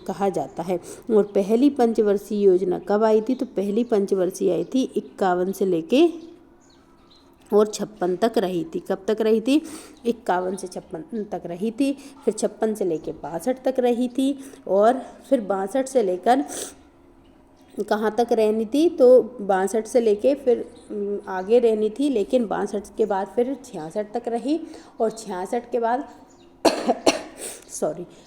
कहा जाता है। और पहली पंचवर्षीय योजना कब आई थी? तो पहली पंचवर्षीय आई थी 51 से लेके और 56 तक रही थी। कब तक रही थी? 51 से 56 तक रही थी, फिर 56 से लेके 62 तक रही थी, और फिर 62 से लेकर कहाँ तक रहनी थी? तो 62 से लेके फिर आगे रहनी थी, लेकिन 62 के बाद फिर 66 तक रही, और 66 के बाद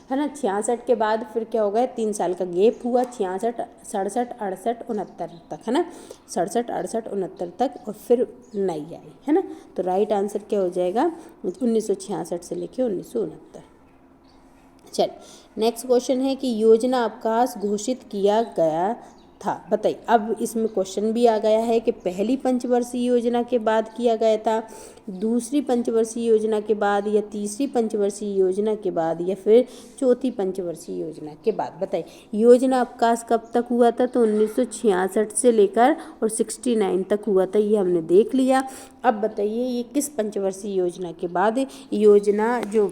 है ना, 66 के बाद फिर क्या हो गया? 3 साल का गैप हुआ, 66, 67, 68, 69 तक, है ना, 67, 68, 69 तक, और फिर नई आई, है ना। तो राइट आंसर क्या हो जाएगा? 1966 से लेके 1969। चल नेक्स्ट क्वेश्चन है कि योजना अवकाश घोषित किया गया था। बताइए, अब इसमें क्वेश्चन भी आ गया है कि पहली पंचवर्षीय योजना के बाद किया गया था, दूसरी पंचवर्षीय योजना के बाद, या तीसरी पंचवर्षीय योजना के बाद, या फिर चौथी पंचवर्षीय योजना के बाद। बताइए, योजना अवकाश कब तक हुआ था? तो 1966 से लेकर और 69 तक हुआ था, ये हमने देख लिया। अब बताइए, ये किस पंचवर्षीय योजना के बाद योजना जो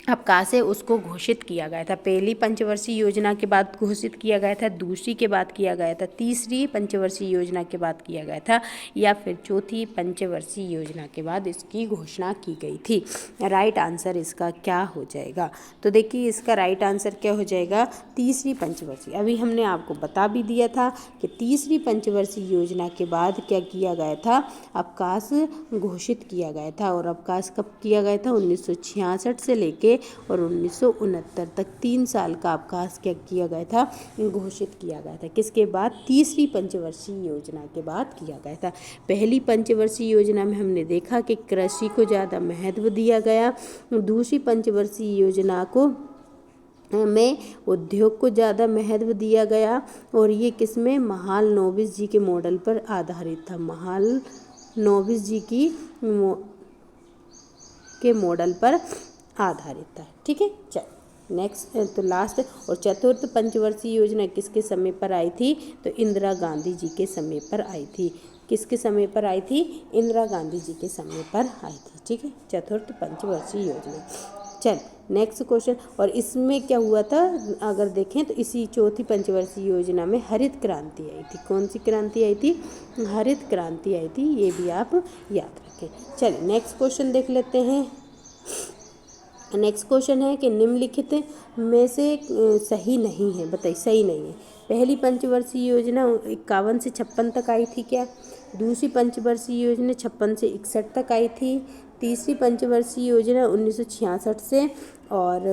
अवकाश है उसको घोषित किया गया था? पहली पंचवर्षीय योजना के बाद घोषित किया गया था, दूसरी के बाद किया गया था, तीसरी पंचवर्षीय योजना के बाद किया गया था, या फिर चौथी पंचवर्षीय योजना के बाद इसकी घोषणा की गई थी? राइट आंसर इसका क्या हो जाएगा? तो देखिए, इसका राइट आंसर क्या हो जाएगा? तीसरी पंचवर्षीय। अभी हमने आपको बता भी दिया था कि तीसरी पंचवर्षीय योजना के बाद क्या किया गया था? अवकाश घोषित किया गया था। और अवकाश कब किया गया था? 1966 से लेके और 1969 तक 3 साल का अवकाश क्या किया गया था? घोषित किया गया था। किसके बाद? तीसरी पंचवर्षीय योजना के बाद किया गया था। पहली पंचवर्षीय योजना में हमने देखा कि कृषि को ज़्यादा महत्व दिया गया, दूसरी पंचवर्षीय योजना को में उद्योग को ज़्यादा महत्व दिया गया, और ये किसमें? महालनोबिस जी के मॉडल पर आधारित था। महालनोबिस जी के मॉडल पर आधारित था। ठीक है, चल नेक्स्ट, तो लास्ट और चतुर्थ पंचवर्षीय योजना किसके समय पर आई थी? तो इंदिरा गांधी जी के समय पर आई थी। किसके समय पर आई थी? इंदिरा गांधी जी के समय पर आई थी। ठीक है, चतुर्थ पंचवर्षीय योजना। चल नेक्स्ट क्वेश्चन, और इसमें क्या हुआ था अगर देखें तो इसी चौथी पंचवर्षीय योजना में हरित क्रांति आई थी। कौन सी क्रांति आई थी? हरित क्रांति आई थी, ये भी आप याद रखें। चलिए नेक्स्ट क्वेश्चन देख लेते हैं। नेक्स्ट क्वेश्चन है कि निम्नलिखित में से सही नहीं है। बताइए, सही नहीं है। पहली पंचवर्षीय योजना 51 से 56 तक आई थी क्या? दूसरी पंचवर्षीय योजना 56 से 61 तक आई थी। तीसरी पंचवर्षीय योजना 1966 से और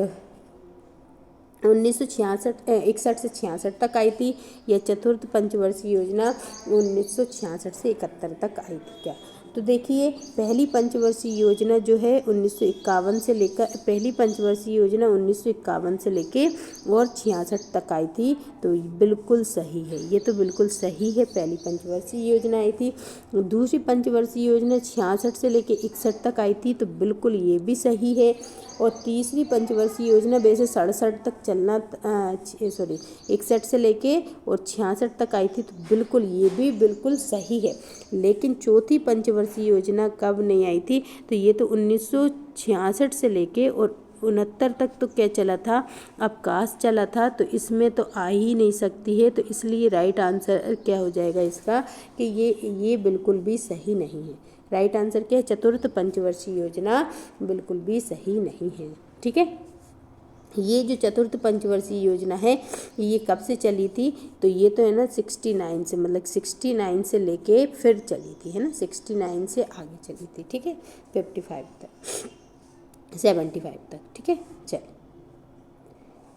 61 से 66 तक आई थी, या चतुर्थ पंचवर्षीय योजना 1966 से 71 तक आई थी क्या? तो देखिए, पहली पंचवर्षीय योजना जो है 1951 से लेकर, पहली पंचवर्षीय योजना 1951 से लेके और 66 तक आई थी, तो बिल्कुल सही है, ये तो बिल्कुल सही है, पहली पंचवर्षीय योजना आई थी। दूसरी पंचवर्षीय योजना 66 से लेके 61 तक आई थी, तो बिल्कुल ये भी सही है। और तीसरी पंचवर्षीय योजना वैसे 67 तक चलना, 61 से लेके और 66 तक आई थी, तो बिल्कुल ये भी बिल्कुल सही है। लेकिन चौथी पंचवर्षीय योजना कब नहीं आई थी? तो ये तो 1966 से लेके और 69 तक तो क्या चला था? अवकाश चला था, तो इसमें तो आ ही नहीं सकती है। तो इसलिए राइट आंसर क्या हो जाएगा इसका कि ये बिल्कुल भी सही नहीं है। राइट आंसर क्या है? चतुर्थ पंचवर्षीय योजना बिल्कुल भी सही नहीं है। ठीक है, ये जो चतुर्थ पंचवर्षीय योजना है ये कब से चली थी? तो ये तो है ना 69 से, मतलब 69 से लेके फिर चली थी, है ना, 69 से आगे चली थी। ठीक है, 55 तक, 75 तक। ठीक है, चलिए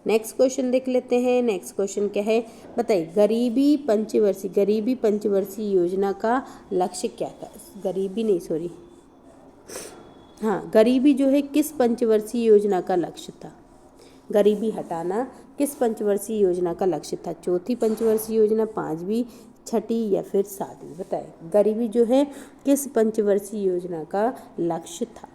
नेक्स्ट क्वेश्चन देख लेते हैं। नेक्स्ट क्वेश्चन क्या है? बताइए, गरीबी पंचवर्षीय योजना का लक्ष्य क्या था? गरीबी जो है किस पंचवर्षीय योजना का लक्ष्य था? गरीबी हटाना किस पंचवर्षीय योजना का लक्ष्य था? चौथी पंचवर्षीय योजना, पांचवी, छठी या फिर सातवीं? बताइए, गरीबी जो है किस पंचवर्षीय योजना का लक्ष्य था?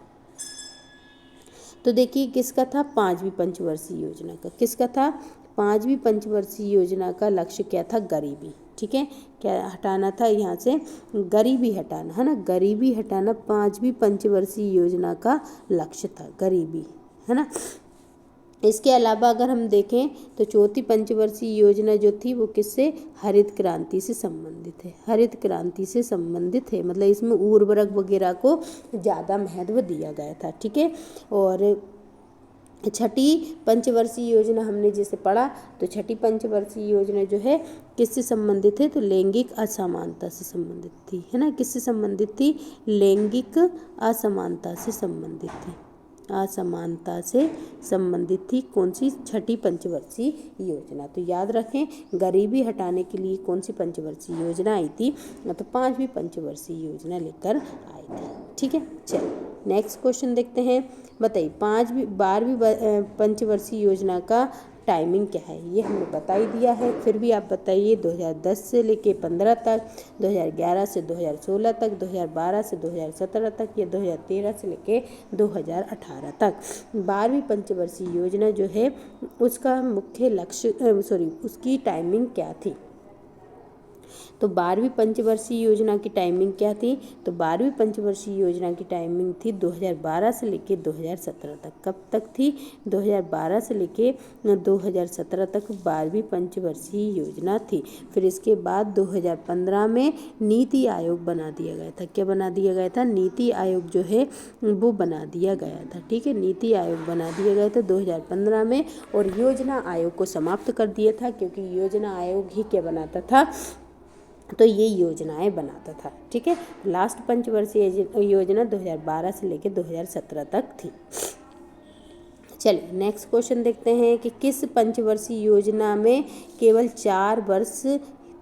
तो देखिए, किसका था? पांचवी पंचवर्षीय योजना का। किसका था? पांचवी पंचवर्षीय योजना का लक्ष्य क्या था? गरीबी। ठीक है, क्या हटाना था यहाँ से? गरीबी हटाना, है ना, गरीबी हटाना पांचवी पंचवर्षीय योजना का लक्ष्य था, गरीबी, है ना। इसके अलावा अगर हम देखें तो चौथी पंचवर्षीय योजना जो थी वो किससे? हरित क्रांति से संबंधित है। हरित क्रांति से संबंधित है, मतलब इसमें उर्वरक वगैरह को ज़्यादा महत्व दिया गया था। ठीक है, और छठी पंचवर्षीय योजना हमने जैसे पढ़ा, तो छठी पंचवर्षीय योजना जो है किससे संबंधित है? तो लैंगिक असमानता से संबंधित थी, है ना। किससे संबंधित थी? लैंगिक असमानता से संबंधित थी, असमानता से संबंधित थी। कौन सी? छठी पंचवर्षीय योजना। तो याद रखें, गरीबी हटाने के लिए कौन सी पंचवर्षीय योजना आई थी? तो पांचवी पंचवर्षीय योजना लेकर आई थी। ठीक है, चलिए नेक्स्ट क्वेश्चन देखते हैं। बताइए, 12वीं पंचवर्षीय योजना का टाइमिंग क्या है ये हमने बता ही दिया है। फिर भी आप बताइए 2010 से लेके 15 तक, 2011 से 2016 तक, 2012 से 2017 तक या 2013 से लेके 2018 तक। 12वीं पंचवर्षीय योजना जो है उसका मुख्य लक्ष्य उसकी टाइमिंग क्या थी। तो 12वीं पंचवर्षीय योजना की टाइमिंग क्या थी। तो 12वीं पंचवर्षीय योजना की टाइमिंग थी 2012 से लेके 2017 तक। कब तक थी। 2012 से लेके 2017 तक 12वीं पंचवर्षीय योजना थी। फिर इसके बाद 2015 में नीति आयोग बना दिया गया था। क्या बना दिया गया था। नीति आयोग जो है वो बना दिया गया था। ठीक है, नीति आयोग बना दिया गया था 2015 में। और योजना आयोग को समाप्त कर दिया था, क्योंकि योजना आयोग ही क्या बनाता था, तो ये योजनाएं बनाता था। ठीक है, लास्ट पंचवर्षीय योजना 2012 से लेकर 2017 तक थी। चलिए नेक्स्ट क्वेश्चन देखते हैं कि किस पंचवर्षीय योजना में केवल 4 वर्ष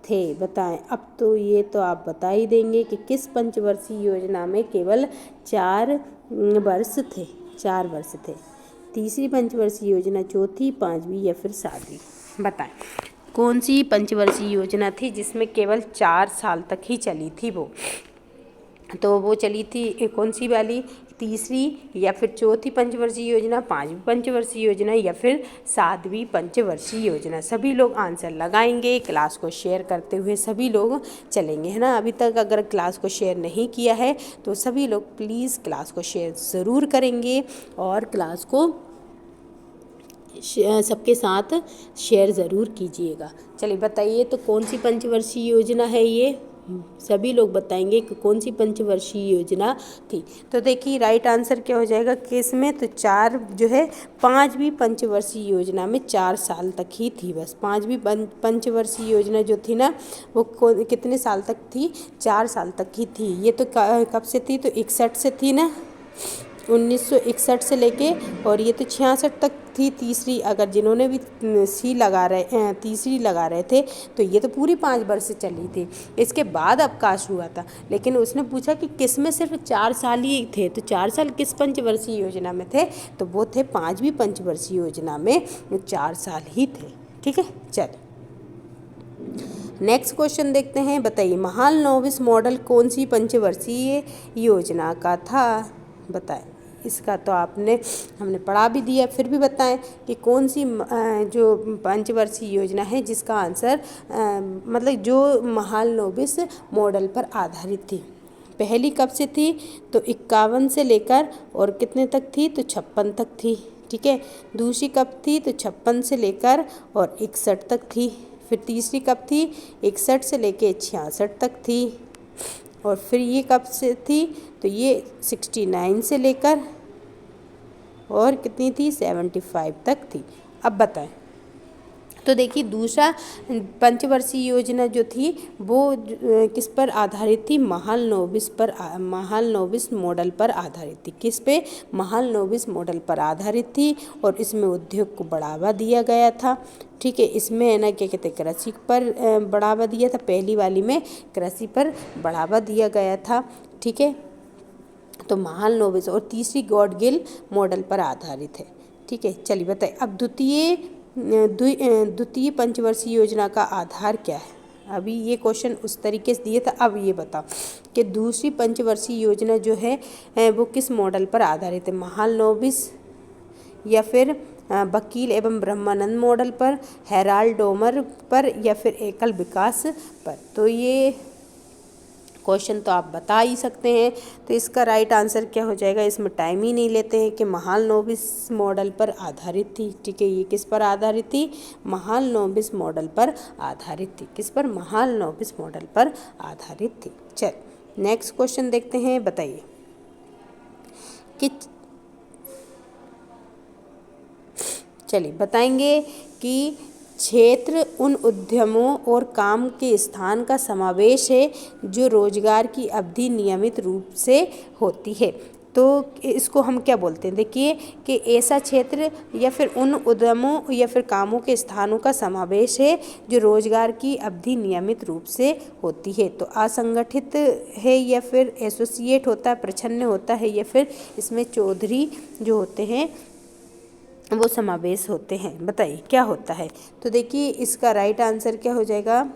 थे, बताएं। अब तो ये तो आप बता ही देंगे कि किस पंचवर्षीय योजना में केवल 4 वर्ष थे। 4 वर्ष थे। तीसरी पंचवर्षीय योजना, चौथी, 5वीं या फिर 7वीं, बताएं कौन सी पंचवर्षीय योजना थी जिसमें केवल 4 साल तक ही चली थी वो। तो वो चली थी कौन सी वाली, तीसरी या फिर चौथी पंचवर्षीय योजना, 5वीं पंचवर्षीय योजना या फिर 7वीं पंचवर्षीय योजना। सभी लोग आंसर लगाएंगे। क्लास को शेयर करते हुए सभी लोग चलेंगे, है ना। अभी तक अगर क्लास को शेयर नहीं किया है तो सभी लोग प्लीज़ क्लास को शेयर ज़रूर करेंगे और क्लास को सबके साथ शेयर ज़रूर कीजिएगा। चलिए बताइए तो कौन सी पंचवर्षीय योजना है ये, सभी लोग बताएंगे कि कौन सी पंचवर्षीय योजना थी। तो देखिए राइट आंसर क्या हो जाएगा किस में, तो 4 जो है 5वीं पंचवर्षीय योजना में 4 साल तक ही थी बस। 5वीं पंचवर्षीय योजना जो थी ना वो कितने साल तक थी, 4 साल तक ही थी। ये तो कब से थी, तो 61 से थी ना, 1961 से लेके, और ये तो 66 तक थी तीसरी। अगर जिन्होंने भी तीसरी लगा रहे थे तो ये तो पूरी 5 वर्ष से चली थी। इसके बाद अवकाश हुआ था, लेकिन उसने पूछा कि किस में सिर्फ 4 साल ही थे, तो 4 साल किस पंचवर्षीय योजना में थे, तो वो थे 5वीं पंचवर्षीय योजना में 4 साल ही थे। ठीक है, चलिए नेक्स्ट क्वेश्चन देखते हैं। बताइए महालनोबिस मॉडल कौन सी पंचवर्षीय योजना का था, बताएं। इसका तो हमने पढ़ा भी दिया, फिर भी बताएं कि कौन सी जो पंचवर्षीय योजना है जिसका आंसर मतलब जो महालनोबिस मॉडल पर आधारित थी। पहली कब से थी, तो 51 से लेकर और कितने तक थी, तो 56 तक थी। ठीक है, दूसरी कब थी, तो 56 से लेकर और 61 तक थी। फिर तीसरी कब थी, 61 से लेकर 66 तक थी। और फिर ये कब से थी, तो ये 69 से लेकर और कितनी थी, 75 तक थी। अब बताएं। तो देखिए दूसरा पंचवर्षीय योजना जो थी वो किस पर आधारित थी, महालनोबिस मॉडल पर आधारित थी। किस पे, महालनोबिस मॉडल पर आधारित थी। और इसमें उद्योग को बढ़ावा दिया गया था। ठीक है, इसमें है ना क्या कहते हैं, कृषि पर बढ़ावा दिया था। पहली वाली में कृषि पर बढ़ावा दिया गया था। ठीक है, तो महालनोबिस, और तीसरी गॉडगिल मॉडल पर आधारित है। ठीक है, चलिए बताइए अब द्वितीय पंचवर्षीय योजना का आधार क्या है। अभी ये क्वेश्चन उस तरीके से दिए था। अब ये बताओ कि दूसरी पंचवर्षीय योजना जो है वो किस मॉडल पर आधारित है, महालनोबिस या फिर वकील एवं ब्रह्मानंद मॉडल पर, हेराल्ड डोमर पर या फिर एकल विकास पर। तो ये क्वेश्चन तो आप बता ही सकते हैं। तो इसका राइट आंसर क्या हो जाएगा, इसमें टाइम ही नहीं लेते हैं, कि महालनोबिस मॉडल पर आधारित थी। ठीक है, ये किस पर आधारित थी, महालनोबिस मॉडल पर आधारित थी। किस पर, महालनोबिस मॉडल पर आधारित थी। चल नेक्स्ट क्वेश्चन देखते हैं। बताइए कि चलिए बताएंगे कि क्षेत्र उन उद्यमों और काम के स्थान का समावेश है जो रोजगार की अवधि नियमित रूप से होती है। तो इसको हम क्या बोलते हैं, देखिए कि ऐसा क्षेत्र या फिर उन उद्यमों या फिर कामों के स्थानों का समावेश है जो रोजगार की अवधि नियमित रूप से होती है। तो असंगठित है या फिर एसोसिएट होता है, प्रच्छन्न होता है, या फिर इसमें चौधरी जो होते हैं वो समावेश होते हैं। बताइए क्या होता है। तो देखिए इसका राइट आंसर क्या हो जाएगा,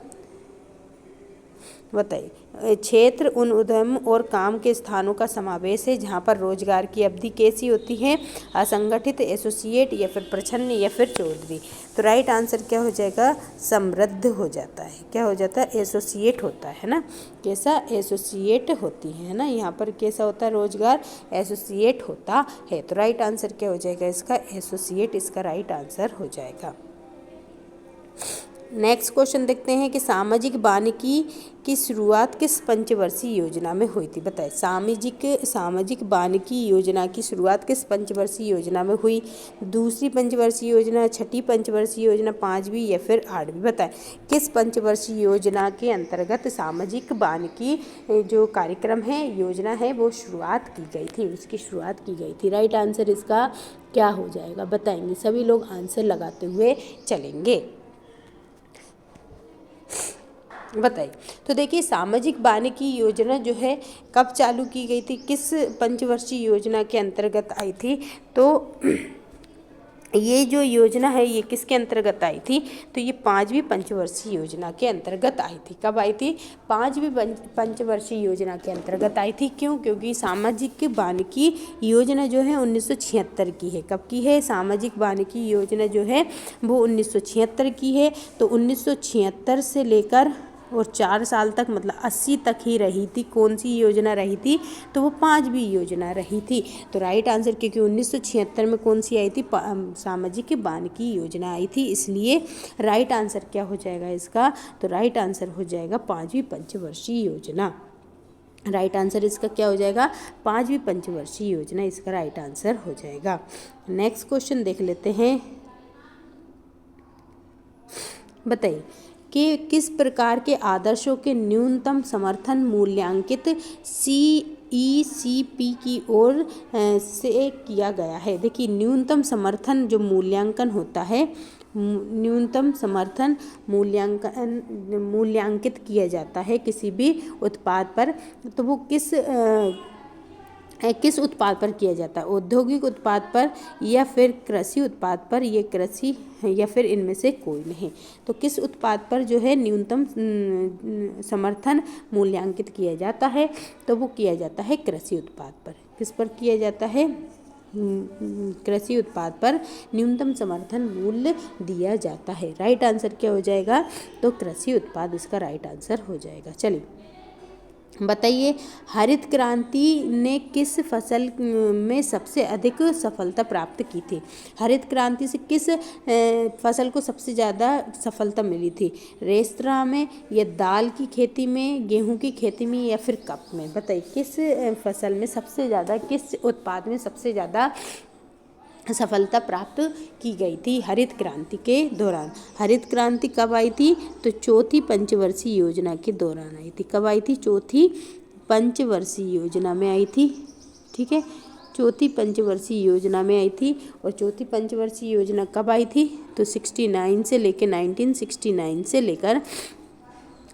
बताइए। क्षेत्र उन उद्यम और काम के स्थानों का समावेश है जहाँ पर रोजगार की अवधि कैसी होती है, असंगठित, एसोसिएट या फिर प्रछन्न या फिर चौधरी। तो राइट आंसर क्या हो जाएगा, समृद्ध हो जाता है। क्या हो जाता है, एसोसिएट होता है ना। कैसा, एसोसिएट होती है ना। यहाँ पर कैसा होता है, रोजगार एसोसिएट होता है। तो राइट आंसर क्या हो जाएगा इसका, एसोसिएट इसका राइट आंसर हो जाएगा। नेक्स्ट क्वेश्चन देखते हैं कि सामाजिक वानिकी की शुरुआत किस पंचवर्षीय योजना में हुई थी। बताएं, सामाजिक वानिकी योजना की शुरुआत किस पंचवर्षीय योजना में हुई। दूसरी पंचवर्षीय योजना, छठी पंचवर्षीय योजना, पांचवी या फिर आठवीं। बताएं किस पंचवर्षीय योजना के अंतर्गत सामाजिक वानिकी जो कार्यक्रम है, योजना है, वो शुरुआत की गई थी, उसकी शुरुआत की गई थी। राइट आंसर इसका क्या हो जाएगा, बताएंगे। सभी लोग आंसर लगाते हुए चलेंगे। बताइए। तो देखिए सामाजिक वानिकी योजना जो है कब चालू की गई थी, किस पंचवर्षीय योजना के अंतर्गत आई थी। तो ये जो योजना है ये किसके अंतर्गत आई थी, तो ये पांचवी पंचवर्षीय योजना के अंतर्गत आई थी। कब आई थी, पांचवी पंचवर्षीय योजना के अंतर्गत आई थी। क्यों, क्योंकि सामाजिक वानिकी योजना जो है 1976 की है। कब की है, सामाजिक वानिकी योजना जो है वो 1976 की है। तो 1976 से लेकर और 4 साल तक, मतलब 80 तक ही रही थी। कौन सी योजना रही थी, तो वो पांचवी योजना रही थी। तो राइट आंसर, क्योंकि 1976 में कौन सी आई थी, सामाजिक वानिकी योजना आई थी, इसलिए राइट आंसर क्या हो जाएगा इसका, तो राइट आंसर हो जाएगा पांचवी पंचवर्षीय योजना। राइट आंसर इसका क्या हो जाएगा, पांचवी पंचवर्षीय योजना इसका राइट आंसर हो जाएगा। नेक्स्ट क्वेश्चन देख लेते हैं। बताइए कि किस प्रकार के आदर्शों के न्यूनतम समर्थन मूल्यांकित CECP की ओर से किया गया है। देखिए न्यूनतम समर्थन जो मूल्यांकन होता है, न्यूनतम समर्थन मूल्यांकित किया जाता है किसी भी उत्पाद पर, तो वो किस उत्पाद पर किया जाता है, औद्योगिक उत्पाद पर या फिर कृषि उत्पाद पर, ये कृषि या फिर इनमें से कोई नहीं। तो किस उत्पाद पर जो है न्यूनतम समर्थन मूल्यांकित किया जाता है, तो वो किया जाता है कृषि उत्पाद पर। किस पर किया जाता है, कृषि उत्पाद पर न्यूनतम समर्थन मूल्य दिया जाता है। राइट आंसर क्या हो जाएगा, तो कृषि उत्पाद इसका राइट आंसर हो जाएगा। चलिए बताइए, हरित क्रांति ने किस फसल में सबसे अधिक सफलता प्राप्त की थी। हरित क्रांति से किस फसल को सबसे ज़्यादा सफलता मिली थी, रेस्तरां में या दाल की खेती में, गेहूं की खेती में या फिर कप में। बताइए किस फसल में सबसे ज़्यादा, किस उत्पाद में सबसे ज़्यादा सफलता प्राप्त की गई थी हरित क्रांति के दौरान। हरित क्रांति कब आई थी, तो चौथी पंचवर्षीय योजना के दौरान आई थी। कब आई थी, चौथी पंचवर्षीय योजना में आई थी। ठीक है, चौथी पंचवर्षीय योजना में आई थी। और चौथी पंचवर्षीय योजना कब आई थी, तो 1969 से लेकर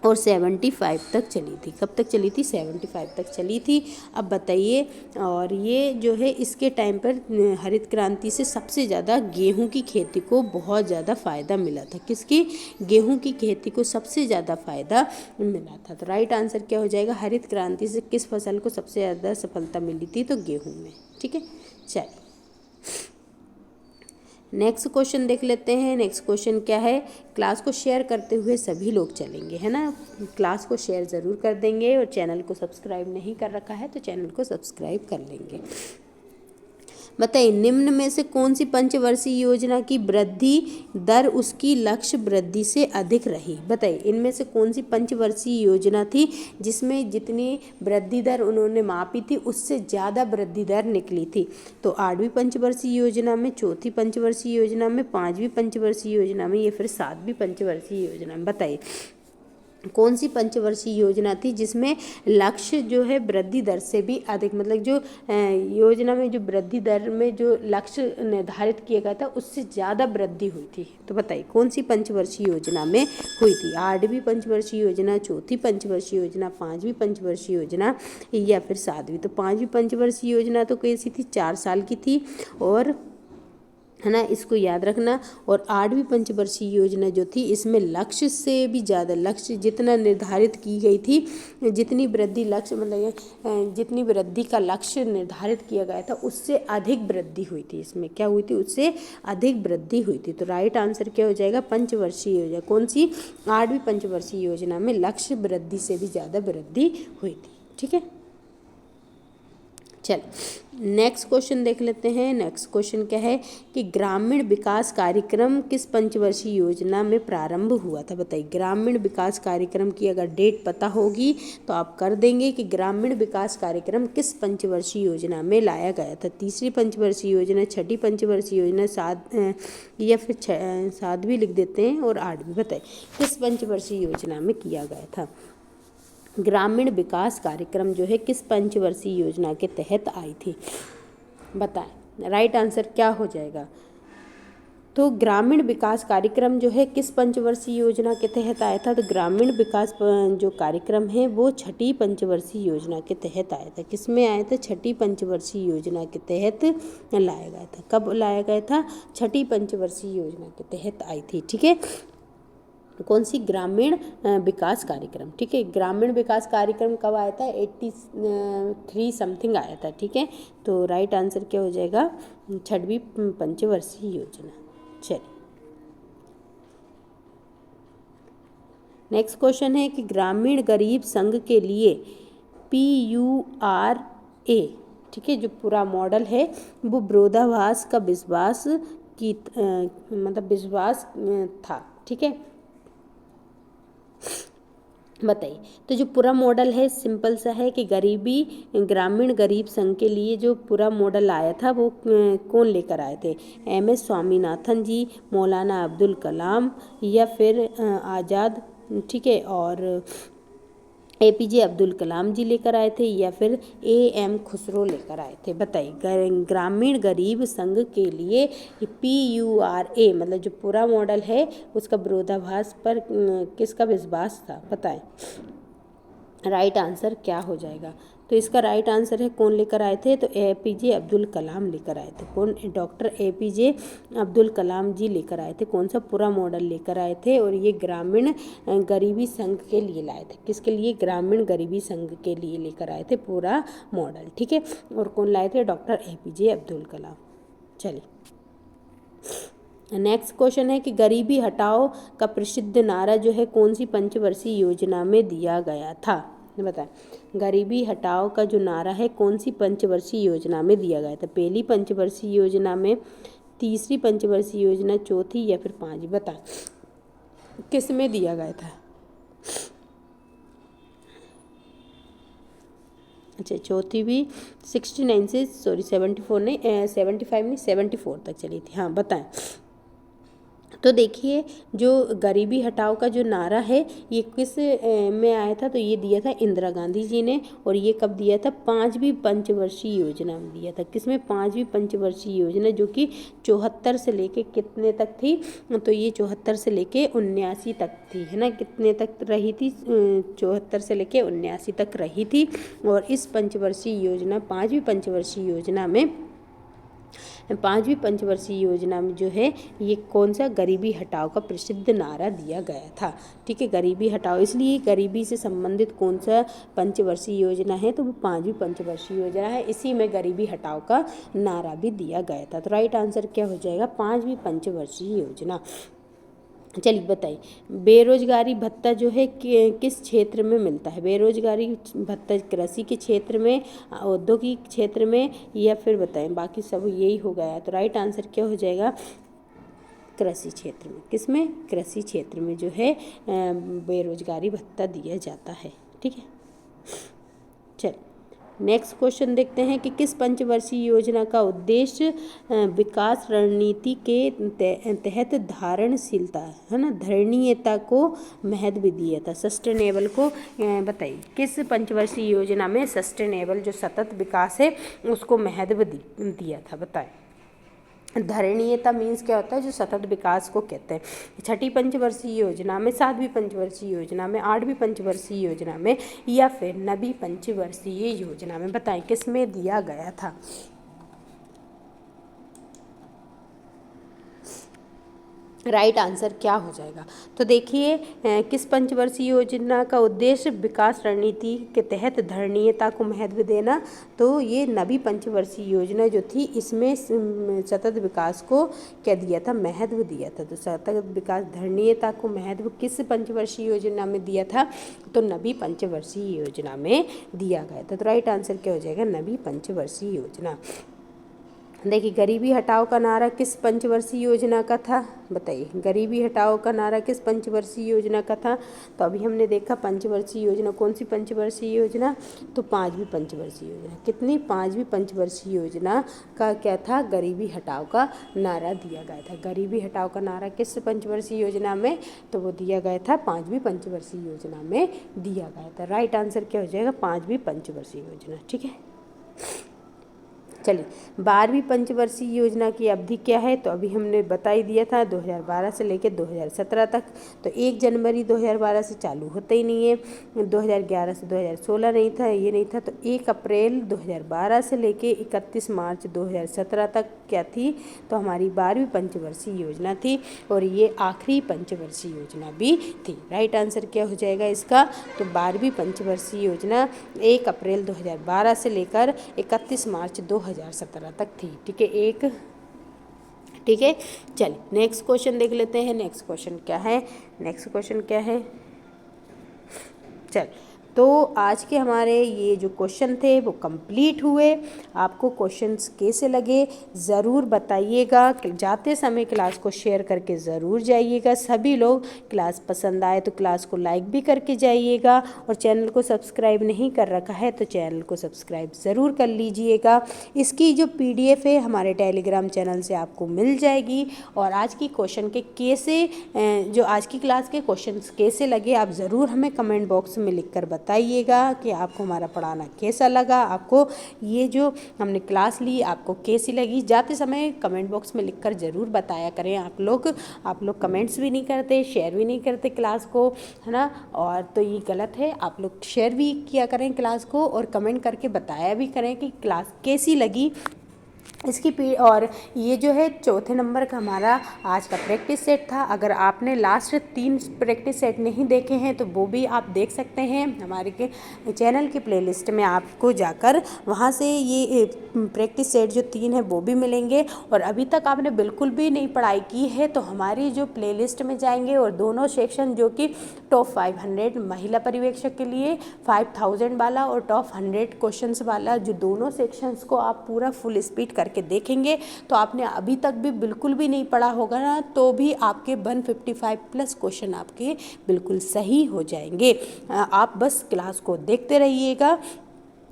और 75 तक चली थी। कब तक चली थी, 75 तक चली थी। अब बताइए, और ये जो है इसके टाइम पर हरित क्रांति से सबसे ज़्यादा गेहूं की खेती को बहुत ज़्यादा फ़ायदा मिला था। किसकी, गेहूं की खेती को सबसे ज़्यादा फ़ायदा मिला था। तो राइट आंसर क्या हो जाएगा, हरित क्रांति से किस फसल को सबसे ज़्यादा सफलता मिली थी, तो गेहूँ में। ठीक है, चलिए नेक्स्ट क्वेश्चन देख लेते हैं। नेक्स्ट क्वेश्चन क्या है, क्लास को शेयर करते हुए सभी लोग चलेंगे, है ना। क्लास को शेयर ज़रूर कर देंगे और चैनल को सब्सक्राइब नहीं कर रखा है तो चैनल को सब्सक्राइब कर लेंगे। बताइए, निम्न में से कौन सी पंचवर्षीय योजना की वृद्धि दर उसकी लक्ष्य वृद्धि से अधिक रही। बताइए, इनमें से कौन सी पंचवर्षीय योजना थी जिसमें जितनी वृद्धि दर उन्होंने मापी थी उससे ज़्यादा वृद्धि दर निकली थी। तो 8वीं पंचवर्षीय योजना में, चौथी पंचवर्षीय योजना में, 5वीं पंचवर्षीय योजना में या फिर 7वीं पंचवर्षीय योजना में। बताइए कौन सी पंचवर्षीय योजना थी जिसमें लक्ष्य जो है वृद्धि दर से भी अधिक, मतलब जो योजना में जो वृद्धि दर में जो लक्ष्य निर्धारित किया गया था उससे ज़्यादा वृद्धि हुई थी। तो बताइए कौन सी पंचवर्षीय योजना में हुई थी, 8वीं पंचवर्षीय योजना, चौथी पंचवर्षीय योजना, 5वीं पंचवर्षीय योजना या फिर 7वीं। तो 5वीं पंचवर्षीय योजना तो कैसी थी, 4 साल की थी। और है ना, इसको याद रखना। और 8वीं पंचवर्षीय योजना जो थी इसमें लक्ष्य से भी ज़्यादा, लक्ष्य जितना निर्धारित की गई थी, जितनी वृद्धि लक्ष्य मतलब जितनी वृद्धि का लक्ष्य निर्धारित किया गया था उससे अधिक वृद्धि हुई थी। इसमें क्या हुई थी, उससे अधिक वृद्धि हुई थी। तो राइट आंसर क्या हो जाएगा, पंचवर्षीय योजना। कौन सी, 8वीं पंचवर्षीय योजना में लक्ष्य वृद्धि से भी ज़्यादा वृद्धि हुई थी। ठीक है, चल नेक्स्ट क्वेश्चन देख लेते हैं। नेक्स्ट क्वेश्चन क्या है कि ग्रामीण विकास कार्यक्रम किस पंचवर्षीय योजना में प्रारंभ हुआ था। बताइए, ग्रामीण विकास कार्यक्रम की अगर डेट पता होगी तो आप कर देंगे कि ग्रामीण विकास कार्यक्रम किस पंचवर्षीय योजना में लाया गया था। तीसरी पंचवर्षीय योजना, छठी पंचवर्षीय योजना, या फिर 7वीं लिख देते हैं और 8वीं। बताइए किस पंचवर्षीय योजना में किया गया था। ग्रामीण विकास कार्यक्रम जो है किस पंचवर्षीय योजना के तहत आई थी, बताएं। राइट आंसर क्या हो जाएगा, तो ग्रामीण विकास कार्यक्रम जो है किस पंचवर्षीय योजना के तहत आया था। तो ग्रामीण विकास जो कार्यक्रम है वो छठी पंचवर्षीय योजना के तहत आया था। किस में आया था, छठी पंचवर्षीय योजना के तहत लाया गया था। कब लाया गया था, छठी पंचवर्षीय योजना के तहत आई थी। ठीक है, कौन सी, ग्रामीण विकास कार्यक्रम। ठीक है, ग्रामीण विकास कार्यक्रम कब आया था, 83 समथिंग आया था। ठीक है, तो राइट आंसर क्या हो जाएगा, 6वीं पंचवर्षीय योजना। चलिए नेक्स्ट क्वेश्चन है कि ग्रामीण गरीब संघ के लिए PURA, ठीक है, जो पूरा मॉडल है वो विरोधाभास का विश्वास की मतलब विश्वास था। ठीक है, बताइए, तो जो पूरा मॉडल है सिंपल सा है कि ग्रामीण गरीब संघ के लिए जो पूरा मॉडल आया था वो कौन लेकर आए थे, MS स्वामीनाथन जी, मौलाना अब्दुल कलाम, या फिर आज़ाद, ठीक है, और APJ अब्दुल कलाम जी लेकर आए थे, या फिर AM खुसरो लेकर आए थे। बताइए, ग्रामीण गरीब संघ के लिए PURA मतलब जो पूरा मॉडल है उसका विरोधाभास पर किसका विश्वास था, बताएं। राइट आंसर क्या हो जाएगा, तो इसका राइट आंसर है कौन लेकर आए थे, तो APJ अब्दुल कलाम लेकर आए थे। कौन, डॉक्टर APJ अब्दुल कलाम जी लेकर आए थे। कौन सा, पूरा मॉडल लेकर आए थे, और ये ग्रामीण गरीबी संघ के लिए लाए थे। किसके लिए, ग्रामीण गरीबी संघ के लिए लेकर आए थे पूरा मॉडल। ठीक है, और कौन लाए थे, डॉक्टर APJ अब्दुल कलाम। चलिए नेक्स्ट क्वेश्चन है कि गरीबी हटाओ का प्रसिद्ध नारा जो है कौन सी पंचवर्षीय योजना में दिया गया था, बताएं। गरीबी हटाओ का जो नारा है कौन सी पंचवर्षीय योजना में दिया गया था, पहली पंचवर्षीय योजना में, तीसरी पंचवर्षीय योजना, चौथी या फिर 5वीं, बताएं किस में दिया गया था। अच्छा, चौथी भी 69 से 74 नहीं 75 नहीं 74 तक चली थी। हाँ, बताएं। तो देखिए, जो गरीबी हटाओ का जो नारा है ये किस में आया था, तो ये दिया था इंदिरा गांधी जी ने, और ये कब दिया था, 5वीं पंचवर्षीय योजना में दिया था। किसमें, 5वीं पंचवर्षीय योजना, जो कि 74 से लेके कितने तक थी, तो ये 74 से लेके 79 तक थी, है ना। कितने तक रही थी, 74 से लेके 79 तक रही थी। और इस पंचवर्षीय योजना, 5वीं पंचवर्षीय योजना में, 5वीं पंचवर्षीय योजना में जो है ये कौन सा, गरीबी हटाओ का प्रसिद्ध नारा दिया गया था। ठीक है, गरीबी हटाओ, इसलिए गरीबी से संबंधित कौन सा पंचवर्षीय योजना है, तो वो 5वीं पंचवर्षीय योजना है। इसी में गरीबी हटाओ का नारा भी दिया गया था। तो राइट आंसर क्या हो जाएगा, 5वीं पंचवर्षीय योजना। चलिए बताइए, बेरोजगारी भत्ता जो है किस क्षेत्र में मिलता है, बेरोजगारी भत्ता कृषि के क्षेत्र में, औद्योगिक क्षेत्र में, या फिर बताएं, बाकी सब यही हो गया। तो राइट आंसर क्या हो जाएगा, कृषि क्षेत्र में। किसमें, कृषि क्षेत्र में जो है बेरोजगारी भत्ता दिया जाता है। ठीक है, चल नेक्स्ट क्वेश्चन देखते हैं कि किस पंचवर्षीय योजना का उद्देश्य विकास रणनीति के तहत धारणशीलता, है ना, धरणीयता को महत्व दिया था, सस्टेनेबल को। बताइए किस पंचवर्षीय योजना में सस्टेनेबल जो सतत विकास है उसको महत्व दिया था, बताएं। धरणीयता मीन्स क्या होता है, जो सतत विकास को कहते हैं। छठी पंचवर्षीय योजना में, 7वीं पंचवर्षीय योजना में, 8वीं पंचवर्षीय योजना में, या फिर 9वीं पंचवर्षीय योजना में, बताएं किस में दिया गया था। राइट आंसर क्या हो जाएगा? तो देखिए किस पंचवर्षीय योजना का उद्देश्य विकास रणनीति के तहत धारणीयता को महत्व देना। तो ये नवी पंचवर्षीय योजना जो थी इसमें सतत विकास को क्या दिया था? महत्व दिया था। तो सतत विकास धारणीयता को महत्व किस पंचवर्षीय योजना में दिया था? तो नवी पंचवर्षीय योजना में दिया गया था। तो राइट आंसर क्या हो जाएगा? नवी पंचवर्षीय योजना। देखिए गरीबी हटाओ का नारा किस पंचवर्षीय योजना का था? बताइए, गरीबी हटाओ का नारा किस पंचवर्षीय योजना का था? तो अभी हमने देखा पंचवर्षीय योजना, कौन सी पंचवर्षीय योजना? तो पांचवी पंचवर्षीय योजना। कितनी? पांचवी पंचवर्षीय योजना का क्या था? गरीबी हटाओ का नारा दिया गया था। गरीबी हटाओ का नारा किस पंचवर्षीय योजना में? तो वो दिया गया था पांचवी पंचवर्षीय योजना में दिया गया था। राइट आंसर क्या हो जाएगा? पांचवी पंचवर्षीय योजना। ठीक है, चलिए 12वीं पंचवर्षीय योजना की अवधि क्या है? तो अभी हमने बता ही दिया था 2012 से लेकर 2017 तक। तो 1 जनवरी 2012 से चालू होता ही नहीं है, 2011 से 2016 नहीं था, ये नहीं था। तो 1 अप्रैल 2012 से लेकर 31 मार्च 2017 तक क्या थी? तो हमारी 12वीं पंचवर्षीय योजना थी और ये आखिरी पंचवर्षीय योजना भी थी। राइट आंसर क्या हो जाएगा इसका? तो 12वीं पंचवर्षीय योजना 1 अप्रैल 2012 से लेकर 31 मार्च 2017 तक थी। ठीक है, ठीक है। चलिए नेक्स्ट क्वेश्चन देख लेते हैं। नेक्स्ट क्वेश्चन क्या है? चल, तो आज के हमारे ये जो क्वेश्चन थे वो कंप्लीट हुए। आपको क्वेश्चंस कैसे लगे ज़रूर बताइएगा। जाते समय क्लास को शेयर करके ज़रूर जाइएगा। सभी लोग क्लास पसंद आए तो क्लास को लाइक भी करके जाइएगा, और चैनल को सब्सक्राइब नहीं कर रखा है तो चैनल को सब्सक्राइब ज़रूर कर लीजिएगा। इसकी जो PDF है हमारे टेलीग्राम चैनल से आपको मिल जाएगी। और आज की क्वेश्चन के जो आज की क्लास के क्वेश्चंस कैसे लगे आप ज़रूर हमें कमेंट बॉक्स में लिख कर बताइएगा कि आपको हमारा पढ़ाना कैसा लगा, आपको ये जो हमने क्लास ली आपको कैसी लगी। जाते समय कमेंट बॉक्स में लिखकर ज़रूर बताया करें। आप लोग कमेंट्स भी नहीं करते, शेयर भी नहीं करते क्लास को, है ना, और तो ये गलत है। आप लोग शेयर भी किया करें क्लास को और कमेंट करके बताया भी करें कि क्लास कैसी लगी इसकी। और ये जो है चौथे नंबर का हमारा आज का प्रैक्टिस सेट था। अगर आपने लास्ट 3 प्रैक्टिस सेट नहीं देखे हैं तो वो भी आप देख सकते हैं हमारे के चैनल की प्लेलिस्ट में। आपको जाकर वहाँ से ये प्रैक्टिस सेट जो 3 है वो भी मिलेंगे। और अभी तक आपने बिल्कुल भी नहीं पढ़ाई की है तो हमारी जो प्लेलिस्ट में जाएंगे और दोनों सेक्शन जो कि टॉप 500 महिला पर्यवेक्षक के लिए 5000 वाला और टॉप 100 क्वेश्चंस वाला, जो दोनों सेक्शंस को आप पूरा फुल स्पीड करके देखेंगे तो आपने अभी तक भी बिल्कुल भी नहीं पढ़ा होगा ना, तो भी आपके 155 प्लस क्वेश्चन आपके बिल्कुल सही हो जाएंगे। आप बस क्लास को देखते रहिएगा,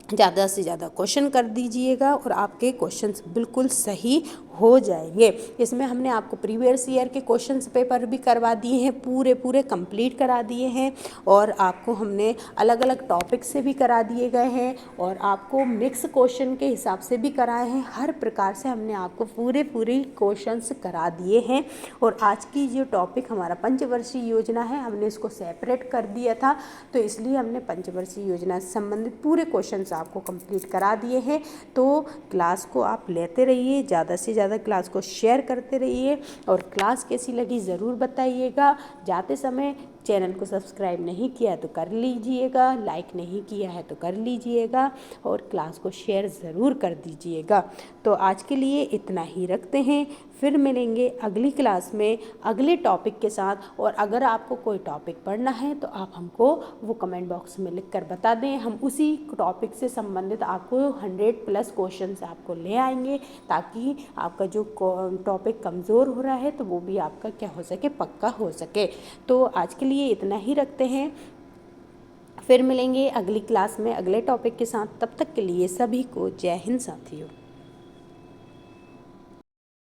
ज़्यादा से ज़्यादा क्वेश्चन कर दीजिएगा और आपके क्वेश्चंस बिल्कुल सही हो जाएंगे। इसमें हमने आपको प्रीवियस ईयर के क्वेश्चंस पेपर भी करवा दिए हैं, पूरे कंप्लीट करा दिए हैं। और आपको हमने अलग अलग टॉपिक से भी करा दिए गए हैं और आपको मिक्स क्वेश्चन के हिसाब से भी कराए हैं। हर प्रकार से हमने आपको पूरे क्वेश्चंस करा दिए हैं। और आज की जो टॉपिक हमारा पंचवर्षीय योजना है हमने इसको सेपरेट कर दिया था, तो इसलिए हमने पंचवर्षीय योजना से संबंधित पूरे क्वेश्चंस आपको कंप्लीट करा दिए हैं। तो क्लास को आप लेते रहिए, ज़्यादा से ज़्यादा क्लास को शेयर करते रहिए और क्लास कैसी लगी ज़रूर बताइएगा। जाते समय चैनल को सब्सक्राइब नहीं किया तो कर लीजिएगा, लाइक नहीं किया है तो कर लीजिएगा और क्लास को शेयर ज़रूर कर दीजिएगा। तो आज के लिए इतना ही रखते हैं, फिर मिलेंगे अगली क्लास में अगले टॉपिक के साथ। और अगर आपको कोई टॉपिक पढ़ना है तो आप हमको वो कमेंट बॉक्स में लिख कर बता दें, हम उसी टॉपिक से संबंधित आपको 100 प्लस क्वेश्चन आपको ले आएंगे, ताकि आपका जो टॉपिक कमज़ोर हो रहा है तो वो भी आपका क्या हो सके, पक्का हो सके। तो आज के लिए इतना ही रखते हैं, फिर मिलेंगे अगली क्लास में अगले टॉपिक के साथ। तब तक के लिए सभी को जय हिंद साथियों।